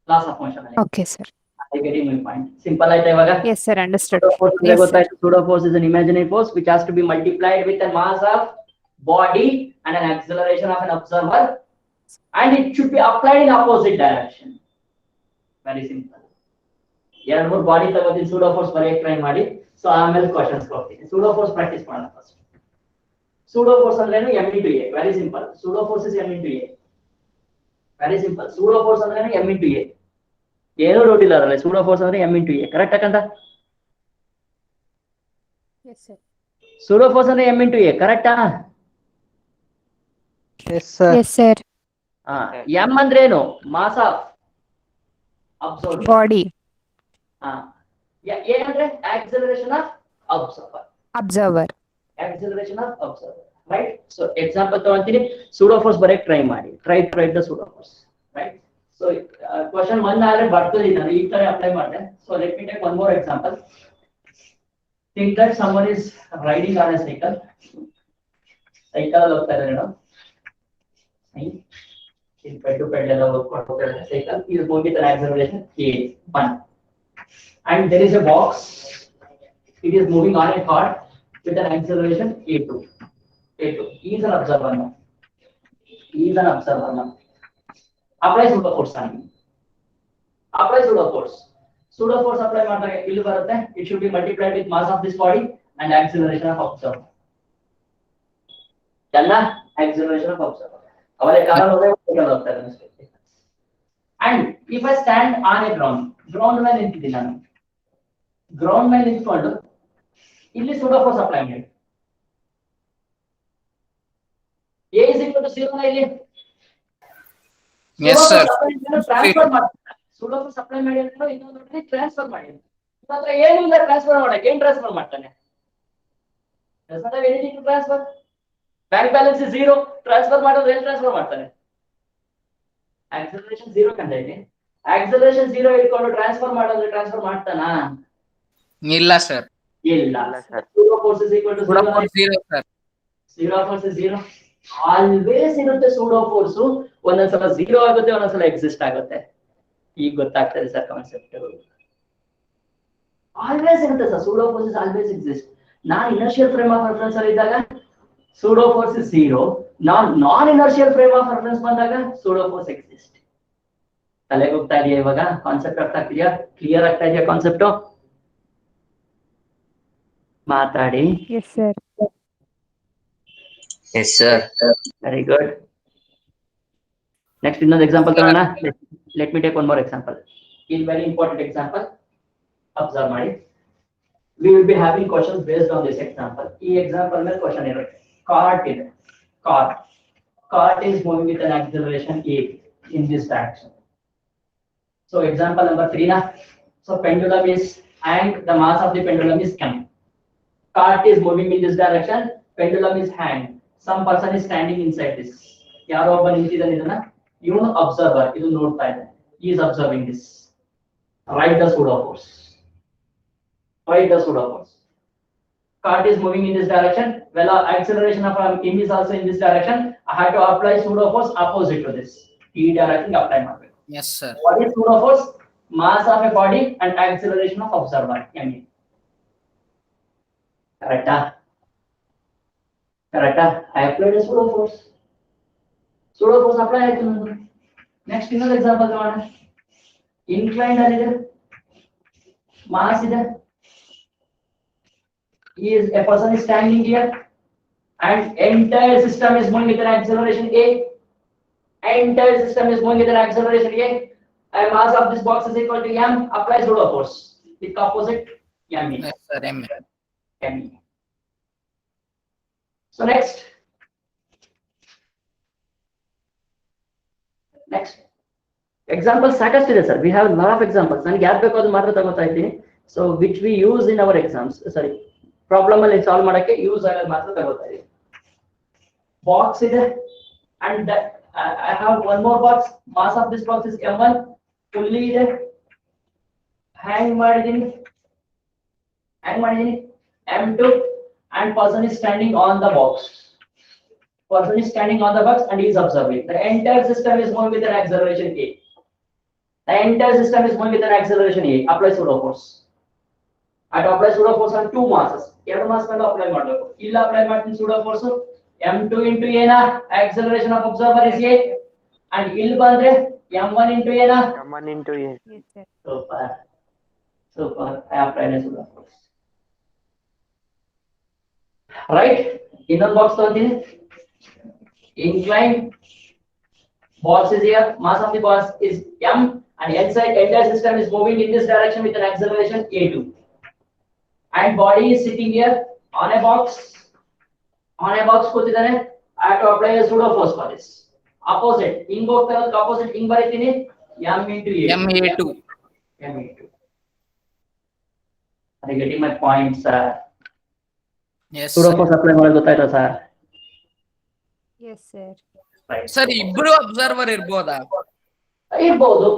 ಲಾಸ್ ಆಫ್ ಮೋಷನ್ ಅಲ್ಲಿ. Okay sir. I getting my point. Simple ಆಯ್ತಾ ಇವಾಗ? Yes sir, understood. Pseudo force ಅಂದ್ರೆ ಗೊತ್ತಾಯ್ತು. Pseudo force is an imaginary force which has to be multiplied with a mass of body and an acceleration of an observer, and it should be applied in opposite direction. Very simple. ಎರಡು ಮೂರು body ತಗೋತೀನಿ, pseudo force ಬರೆಯಕ್ಕೆ try ಮಾಡಿ. So ಆಮೇಲೆ questions ಹೋಗ್ತೀನಿ. Pseudo force practice ಮಾಡೋಣ first. Pseudo force ಅಂದ್ರೆ ಏನು? m into a. Very simple. Pseudo force is m into a. Very simple. Pseudo force ಅಂದ್ರೆ ಏನು? m into a. ಏನೂ ಡೌಟ್ ಇಲ್ಲ ಅದರಲ್ಲಿ. ಸೂಡೋ ಫೋರ್ಸ್ ಅಂದ್ರೆ m into a. ಕರೆಕ್ಟ್ ಆಕಂತ? Yes sir. ಸೂಡೋ ಫೋರ್ಸ್ ಅಂದ್ರೆ m into a. ಕರೆಕ್ಟಾ? Yes, sir. Yes sir. m ಅಂದ್ರೆ ಏನು? Mass of observer. Body. a ಅಂದ್ರೆ acceleration of observer. Observer. Acceleration of observer, right? So example ತಗೊಂತೀನಿ. Pseudo force ಬರೆಯಕ್ಕೆ try ಮಾಡಿ. Try the pseudo force, right? So question 1 ಆದ್ರೆ ಬರ್ತದೆ, ನಾನು ಈ ತರ ಅಪ್ಲೈ ಮಾಡಿದೆ. So let me take one more example. Think that someone is riding on a cycle. Cycle ಅಲ್ಲಿ ಹೋಗ್ತಾ ಇದ್ದಾರೆ ನಾವು. In pedal ಎಲ್ಲ ಹೋಗ್ಕೊಂಡು ಹೋಗ್ತಾ ಇದ್ದಾರೆ ಸೈಕಲ್. ಇದು moving with an acceleration a1, and there is a box. It is moving on a cart with an acceleration a2. A2 is an observer now. Apply pseudo force on me. Apply pseudo force. Pseudo force apply ಮಾಡಿದಾಗ ಇಲ್ಲಿ ಬರುತ್ತೆ. It should be multiplied with mass of this body and acceleration of observer. ಎಲ್ಲ acceleration of observer. ಅವರೇ ಕಾರಲ್ಲಿ ಹೋಗ್ತಾ ಇದ್ದಾರೆ ಅಷ್ಟೇ. And if I stand on a ground ಮೇಲೆ ನಿಂತಿದ್ದೀನಿ ನಾನು. ಗ್ರೌಂಡ್ ಮೇಲೆ ನಿಂತ್ಕೊಂಡು ಇಲ್ಲಿ ಸೂಡೋ ಫೋರ್ಸ್ ಅಪ್ಲೈ ಮಾಡಿ. a is equal to 0 ಇಲ್ಲಿ. Yes, sir. ಟ್ರಾನ್ಸ್ಫರ್ ಮಾಡ್ತಾರೆ. ಸೂಡೋ ಫೋರ್ಸ್ ಅಪ್ಲೈ ಮಾಡಿ ಅಂದ್ರೆ ಇನ್ನೊಂದು ಟ್ರಾನ್ಸ್ಫರ್ ಮಾಡಿ. ಮಾತ್ರ ಏನಿಲ್ಲ ಟ್ರಾನ್ಸ್ಫರ್ ಮಾಡಕ್ಕೆ. ಏನ್ ಟ್ರಾನ್ಸ್ಫರ್ ಮಾಡ್ತಾನೆ? does not have anything to transfer. Bank balance is 0. Transfer ಮಾಡೋದು ಏನು ಟ್ರಾನ್ಸ್ಫರ್ ಮಾಡ್ತಾನೆ? ಆಕ್ಸಲರೇಷನ್ 0 ಕಂಡ ಇದೆ. ಆಕ್ಸಲರೇಷನ್ 0 ಇಟ್ಕೊಂಡು ಟ್ರಾನ್ಸ್ಫರ್ ಮಾಡೋದ್ರೆ ಟ್ರಾನ್ಸ್ಫರ್ ಮಾಡ್ತಾನಾ? ಇಲ್ಲ ಸರ್. ಇಲ್ಲ. Zero force is equal to 0. Zero sir. Zero force is 0. Always ಇರುತ್ತೆ ಸೂಡೋ ಫೋರ್ಸ್. ಒಂದೊಂದ್ಸಲ 0 ಆಗುತ್ತೆ, ಒಂದೊಂದ್ಸಲ ಎಕ್ಸಿಸ್ಟ್ ಆಗುತ್ತೆ. ಈಗ ಗೊತ್ತಾಗ್ತದೆ ಸರ್ ಕಾನ್ಸೆಪ್ಟ್. ಆಲ್ವೇಸ್ ಇರುತ್ತೆ sir. Pseudo force is always exist. Non inertial frame of reference ಅಲ್ಲಿ ಇದ್ದಾಗ pseudo force is 0. Non inertial frame of reference ಬಂದಾಗ ಸೂಡೋ ಫೋರ್ಸ್ ಎಕ್ಸಿಸ್ಟ್. ತಲೆಗೆ ಹೋಗ್ತಾ ಇದೆಯಾ ಇವಾಗ? ಕಾನ್ಸೆಪ್ಟ್ ಅರ್ಥ ಆಗ್ತಿದ್ಯಾ? ಕ್ಲಿಯರ್ ಆಗ್ತಾ ಇದೆಯಾ ಕಾನ್ಸೆಪ್ಟ್? ಮಾತಾಡಿ. Yes sir. Yes sir. Very good. Next ಇನ್ನೊಂದು ಎಕ್ಸಾಂಪಲ್ ತಗೋಣ. Let me take one more example. In very important example. Observe ಮಾಡಿ. We will be having questions based on this example. ಈ example ಮೇಲೆ question ಇರುತ್ತೆ. Cart ಇದೆ. Cart is moving with an acceleration a in this direction. So example number 3 na. So pendulum is, and the mass of the pendulum is m. Cart is moving in this direction. Pendulum is hang. Some person is standing inside this. ಯಾರೋ ಒಬ್ಬ ನಿಂತಿದ್ದಾನೆ. ಇದನ್ನ ಇವನು observer. ಇದು ನೋಡ್ತಾ ಇದ್ದಾನೆ. He is observing this. Write the pseudo force. Write the pseudo force. Cart is moving in this direction. Well, acceleration of M is also in this direction. I have to apply pseudo force opposite to this. T direction apply ಮಾಡಬೇಕು. Yes, sir. What is pseudo force? Mass of a body and acceleration of observer. M. Correct? Correct? I applied a pseudo force. Pseudo force apply ಆಯ್ತು ನಂದು. Next ಇನ್ನೊಂದು example ತಗೋಣ. Inclined ಅಲ್ಲಿ mass ಇದೆ. A person is standing here and entire system is moving with an acceleration a. Entire system is moving with an acceleration a. And mass of this box is equal to m. Apply pseudo force with opposite m. Yes, sir. M. M. So next example ಸಾಕಷ್ಟು ಇದೆ sir. We have a lot of examples. ನನಗೆ ಯಾರು ಬೇಕು ಅದು ಮಾತ್ರ ತಗೋತಾ ಇದ್ದೀನಿ. So which we use in our exams. Sorry. Problem ಅಲ್ಲಿ ಸಾಲ್ವ್ ಮಾಡಕ್ಕೆ ಯೂಸ್ ಆಗೋದು ಮಾತ್ರ ತಗೋತಾ ಇದ್ದೀನಿ. ಬಾಕ್ಸ್ ಇದೆ and I have one more box. Mass of this box is m1. fully ಇದೆ. hang ಮಾಡಿದ್ದೀನಿ m2 and person is standing on the box. Person is standing on the box and he is observing. The entire system is moving with an acceleration a. The entire system is moving with an acceleration a. Apply pseudo force. I apply pseudo force on two masses. ಎರಡು mass ಮೇಲೆ apply ಮಾಡಬೇಕು. ಇಲ್ಲ apply ಮಾಡ್ತೀನಿ pseudo force m2 into a na acceleration of observer is a and ಇಲ್ಲಿ ಬಂದ್ರೆ m1 into a na m1 into a. Yes, sir. Super. I applied a pseudo force. Right? Innೊಂದು box ತಗೊಂತೀನಿ. Inclined box is here. Mass of the box is m and inside entire system is moving in this direction with an acceleration a2. And body is sitting here on a box. On a box ಕೂತಿದ್ದಾನೆ. I have to apply a pseudo force for this. Opposite. ಹಿಂಗ್ ಹೋಗ್ತಾ ಇರೋದಕ್ಕೆ opposite ಹಿಂಗ್ ಬರೀತೀನಿ. m into a. MA2. M2. Are you getting my point, sir? Yes. Pseudo force apply ಮಾಡೋದು ಗೊತ್ತಾಯ್ತಾ sir? Yes, sir. Right. Sir, ಇಬ್ರು observer ಇರ್ಬೋದಾ? ಇರ್ಬೋದು.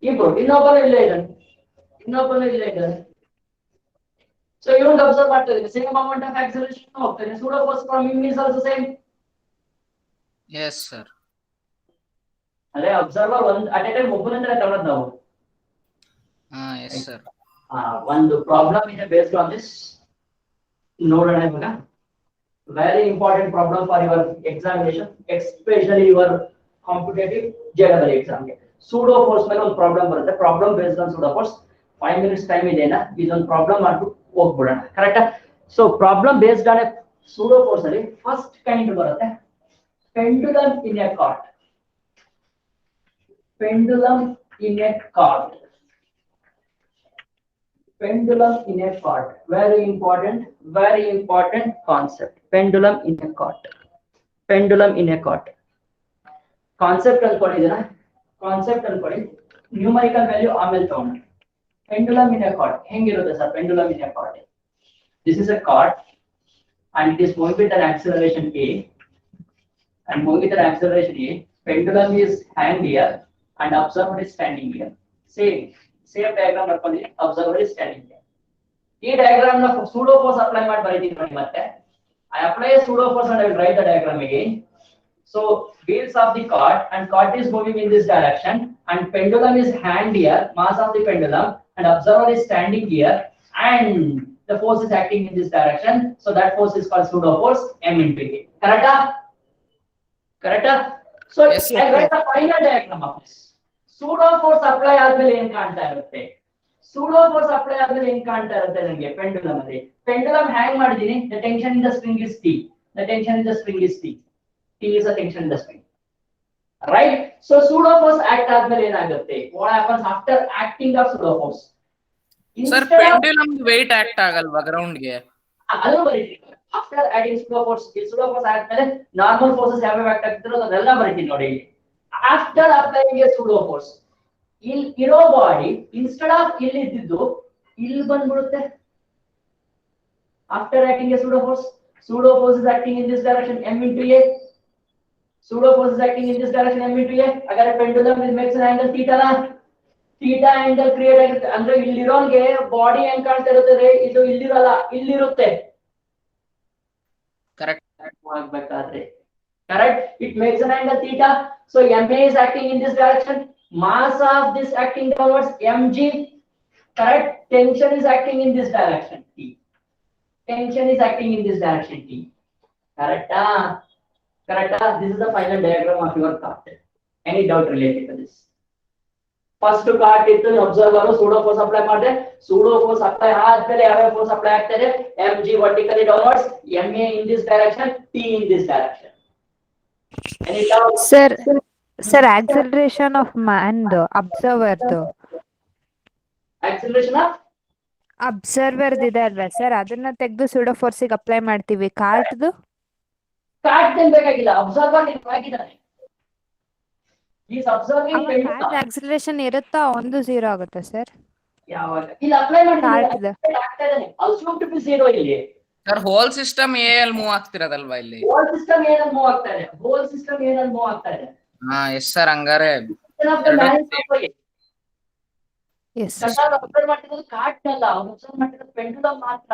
ಇಬ್ರು ಇನ್ನೊಬ್ಬರು ಇಲ್ಲೇ ಇದ್ದಾನೆ. So you don't observe what the same amount of acceleration ಹೋಗ್ತಾನೆ. Pseudo force from him is also same. Yes, sir. ಅದೇ observer ಒಂದು at a time ಒಬ್ಬನಂತರ ತಗೊಳ್ಳೋದು ನಾವು. Yes, sir. ಒಂದು ಪ್ರಾಬ್ಲಮ್ ಇದೆ based on this. ನೋಡೋಣ ಇವಾಗ. Very important problem for your examination, especially your competitive JEE exam. Pseudo force ಮೇಲೆ ಒಂದು ಪ್ರಾಬ್ಲಮ್ ಬರುತ್ತೆ. Problem based on pseudo force. 5 minutes time ಇದೆನಾ ಇದೊಂದು ಪ್ರಾಬ್ಲಮ್ ಮಾಡ್ಬಿಟ್ಟು ಹೋಗ್ಬಿಡೋಣ. ಕರೆಕ್ಟಾ? So problem based on pseudo force ಅಲ್ಲಿ ಫಸ್ಟ್ ಕೈಂಡ್ ಬರುತ್ತೆ pendulum in a cart. Pendulum in a cart. Very important concept. Pendulum in a cart. Concept ಅನ್ಕೊಂಡಿದ್ದೀರಾ? Concept ಅನ್ಕೊಳ್ಳಿ. Numerical value ಆಮೇಲೆ ತಗೊಂಡು. Pendulum in a cart. ಹೆಂಗಿರುತ್ತೆ sir pendulum in a cart? This is a cart and it is moving with an acceleration a. Pendulum is hanged here and observer is standing here. Same diagram ಮಾಡ್ಕೊಳ್ಳಿ. Observer is standing here. ಈ diagram ನ pseudo force apply ಮಾಡಿ ಬರೀತೀನಿ ನೋಡಿ ಮತ್ತೆ. I apply a pseudo force and I will write the diagram again. So wheels of the cart and cart is moving in this direction and pendulum is hanged here, mass of the pendulum and observer is standing here and the force is acting in this direction. So that force is called pseudo force m into a. Correct? So Yes, I write the final diagram of this. Pseudo force apply ಆದ್ಮೇಲೆ ಏನು ಕಾಣ್ತಾ ಇರುತ್ತೆ? ನನಗೆ pendulum ಅಲ್ಲಿ pendulum ಹ್ಯಾಂಗ್ ಮಾಡಿದೀನಿ. The tension in the spring is T. T is a tension in the spring. Right? So pseudo force act ಆದ್ಮೇಲೆ ಏನಾಗುತ್ತೆ? What happens after acting of pseudo force? Sir, pendulum weight act ಆಗಲ್ವಾ ground ಗೆ? ಅದು ಬರೀತೀನಿ. After adding pseudo force ಆದ್ಮೇಲೆ normal forces ಯಾವ act ಆಗ್ತಿರೋ ಅದೆಲ್ಲ ಬರೀತೀನಿ ನೋಡಿ. After applying a pseudo force, ಇರೋ ಬಾಡಿ instead of ಇಲ್ಲಿ ಇದ್ದಿದ್ದು ಇಲ್ಲಿ ಬಂದ್ಬಿಡುತ್ತೆ. After acting a pseudo force is acting in this direction m into a. Agar a pendulum makes an angle theta na, theta angle create ಆಗುತ್ತೆ ಅಂದ್ರೆ ಇಲ್ಲಿರೋನ್ಗೆ body ಹೆಂಗ್ ಕಾಣ್ತಾ ಇರುತ್ತೆ, ಇದು ಇಲ್ಲಿರಲ್ಲ, ಇಲ್ಲಿರುತ್ತೆ. ಕರೆಕ್ಟ್. ಮಾಡ್ಬೇಕಾದ್ರೆ correct, it makes an angle theta. So MA is acting in this direction, mass of this acting downwards mg, correct. Tension is acting in this direction T, tension is acting in this direction T, correct. This is the final diagram of your cart. Any doubt related to this? First cart ಇತ್ತು, observer pseudo force apply ಮಾಡಿದೆ, pseudo force apply ಆದ್ಮೇಲೆ ಯಾವ force apply ಆಗ್ತದೆ, mg vertically downwards, ma in this direction, T in this direction. Any doubt? Sir, acceleration of man observer Acceleration of observer ಇದೆ ಅಲ್ವಾ sir, ಅದನ್ನ ತೆಗೆದು ಸುಡೋ ಫೋರ್ಸಿಗೆ apply ಮಾಡ್ತೀವಿ. ಕಾರ್ಟ್ದು ಕಾರ್ಟ್ ಬೇಕಾಗಿಲ್ಲ, ಅಬ್ಸರ್ವರ್ ಆಗಿದ್ದಾನೆ. ಈಸ್ ಅಬ್ಸರ್ವಿಂಗ್ ಕಾರ್ಟ್ ಆಕ್ಸಿಲರೇಷನ್ ಇರುತ್ತಾ, 1 0 ಆಗುತ್ತೆ ಸರ್? ಯಾವಾಗ ಇಲ್ಲಿ ಅಪ್ಲೈ ಕಾರ್ಟ್ದು ಮಾಡಿದ್ರೆ ಆಗ್ತಾ ಇದ್ದಾನೆ, ಅಸ್ಯೂಮ್ ಟು ಬಿ 0 ಇಲ್ಲಿ. ಸರ್ ಹೋಲ್ ಸಿಸ್ಟಮ್ ಎ ಅಲ್ಲಿ ಮೂವ್ ಆಗ್ತಿರೋದಲ್ವಾ ಇಲ್ಲಿ? ಹೋಲ್ ಸಿಸ್ಟಮ್ ಏನಲ್ಲಿ ಮೂವ್ ಆಗ್ತಾ ಇದೆ, ಹೋಲ್ ಸಿಸ್ಟಮ್ ಏನಲ್ಲಿ ಮೂವ್ ಆಗ್ತಾ ಇದೆ. ಹಾ ಎಸ್ ಸರ್, ಹಂಗಾರೆ ಎಸ್ ಅಬ್ಸರ್ವ್ ಮಾಡ್ತಿರೋದು ಕಾರ್ಟ್ ಅಲ್ಲ, ಅವ್ನು ಅಬ್ಸರ್ವ್ ಮಾಡ್ತಿರೋದು ಪೆಂಡುಲಮ್ ಮಾತ್ರ.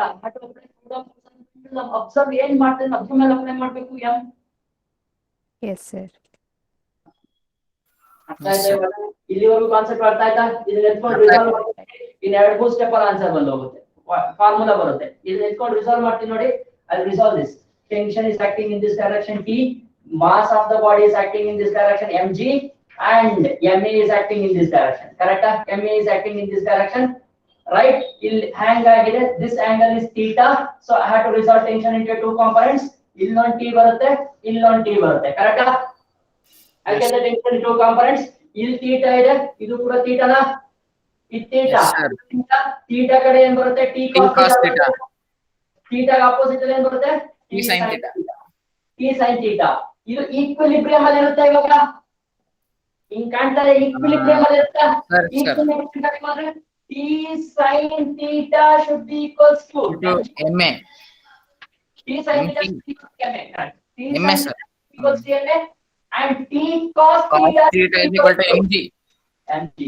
ಅಬ್ಸರ್ವ್ ಏನ್ ಮಾಡ್ತಾನೆ, ಅದ್ರ ಮೇಲೆ ಅಪ್ಲೈ ಮಾಡ್ಬೇಕು. M yes sir. ಇಲ್ಲಿವರೆಗೂ ಕಾನ್ಸೆಪ್ಟ್ ಅರ್ಥ ಆಯ್ತಾ? ಇದನ್ನ ಎತ್ಕೊಂಡು ರಿಸಾಲ್ವ್ ಮಾಡಿ, ಇನ್ 2-3 ಸ್ಟೆಪ್ ಅಲ್ಲಿ ಆನ್ಸರ್ ಬಂದು ಹೋಗುತ್ತೆ, ಫಾರ್ಮುಲಾ ಬರುತ್ತೆ. ಇದನ್ನ ಎತ್ಕೊಂಡು ರಿಸಾಲ್ವ್ ಮಾಡ್ತೀನಿ ನೋಡಿ. I'll resolve this. Tension is acting in this direction T, mass of the body is acting in this direction mg, and ma is acting in this direction. Correct? Ma is acting in this direction, right? ಇಲ್ಲಿ hang ಆಗಿದೆ, this angle is theta, so I have to resolve tension into 2 components. ಇಲ್ಲೊಂದು T ಬರುತ್ತೆ, ಇಲ್ಲೊಂದು T ಬರುತ್ತೆ. Correct? I get the tension in 2 components. ಇಲ್ಲಿ theta ಇದೆ, ಇದು ಕೂಡ theta ನಾ? ಇದು theta. Theta ಕಡೆ ಏನ್ ಬರುತ್ತೆ? T cos theta. Theta opposite ಅಲ್ಲಿ ಏನ್ ಬರುತ್ತೆ? T sin theta. T sin theta. ಇದು ಈಕ್ವಿಲಿಬ್ರಿಯಂ ಅಲ್ಲಿ ಇರುತ್ತೆ. ಇವಾಗ ಹಿಂಗ್ ಕಾಣ್ತಾರೆ, ಈಕ್ವಿಲಿಬ್ರಿಯಂ ಅಲ್ಲಿ ಇರುತ್ತೆ. ಈಕ್ವಿಲಿಬ್ರಿಯಂ ಅಂದ್ರೆ T sin theta should be equals to ma. T sin theta should be equals to ma. T sin ma theta equals to ma, and T cos theta is equal to mg. mg.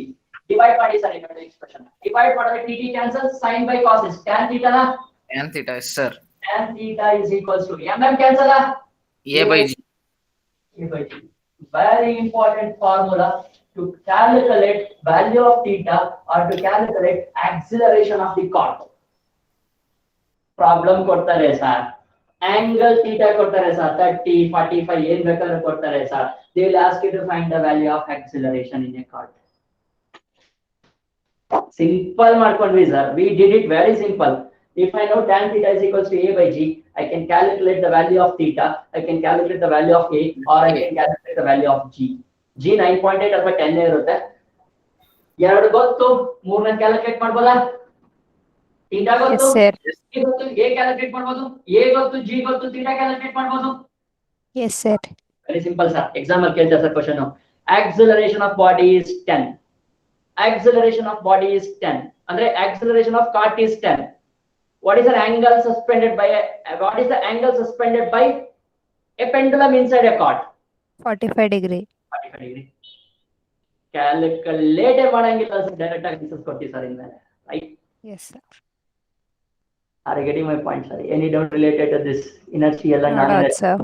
Divide ಮಾಡಿ sir, ಈ expression divide ಮಾಡಿದ್ರೆ tt cancel, sin by cos is tan theta ನಾ? tan theta is sir. Tan theta is equals to mm cancel a by g. A by g. Very important formula to calculate value of theta or to calculate acceleration of the cot. Problem ಕೊಡ್ತಾರೆ sir, angle theta ಕೊಡ್ತಾರೆ sir, 30 45 ಏನ್ ಬೇಕಾದ್ರೂ ಕೊಡ್ತಾರೆ sir. They will ask you to find the value of acceleration in a cot. Simple ಮಾಡ್ಕೊಂಡ್ವಿ sir, we did it very simple. If I know tan theta is equals to a by g, I can calculate the value of theta, I can calculate the value of a, or I can calculate the value of g. G 9.8 ಅಥವಾ 10 ಇರುತ್ತೆ. ಎರಡು ಗೊತ್ತು, ಮೂರನೇ calculate ಮಾಡ್ಬೋದಾ? Theta ಗೊತ್ತು, a ಗೊತ್ತು, a calculate ಮಾಡ್ಬೋದು, a ಗೊತ್ತು, g ಗೊತ್ತು, ಥೀಟಾ ಕ್ಯಾಲ್ಕುಲೇಟ್ ಮಾಡ್ಬೋದು. Yes sir. Very simple sir. Exam ಅಲ್ಲಿ ಕೇಳ್ತಾರೆ sir question. Acceleration of body is 10. Acceleration of body is 10. ಅಂದ್ರೆ acceleration of cart is 10. What is the angle suspended by a pendulum inside a cart? 45 degree. 45 degree. Calculate ಮಾಡಂಗಿಲ್ಲ sir, direct ಆಗಿ answer ಕೊಡ್ತೀವಿ sir ಇನ್ಮೇಲೆ, right? Yes sir. Are you getting my point sir? Any doubt related to this inertia and Not sir.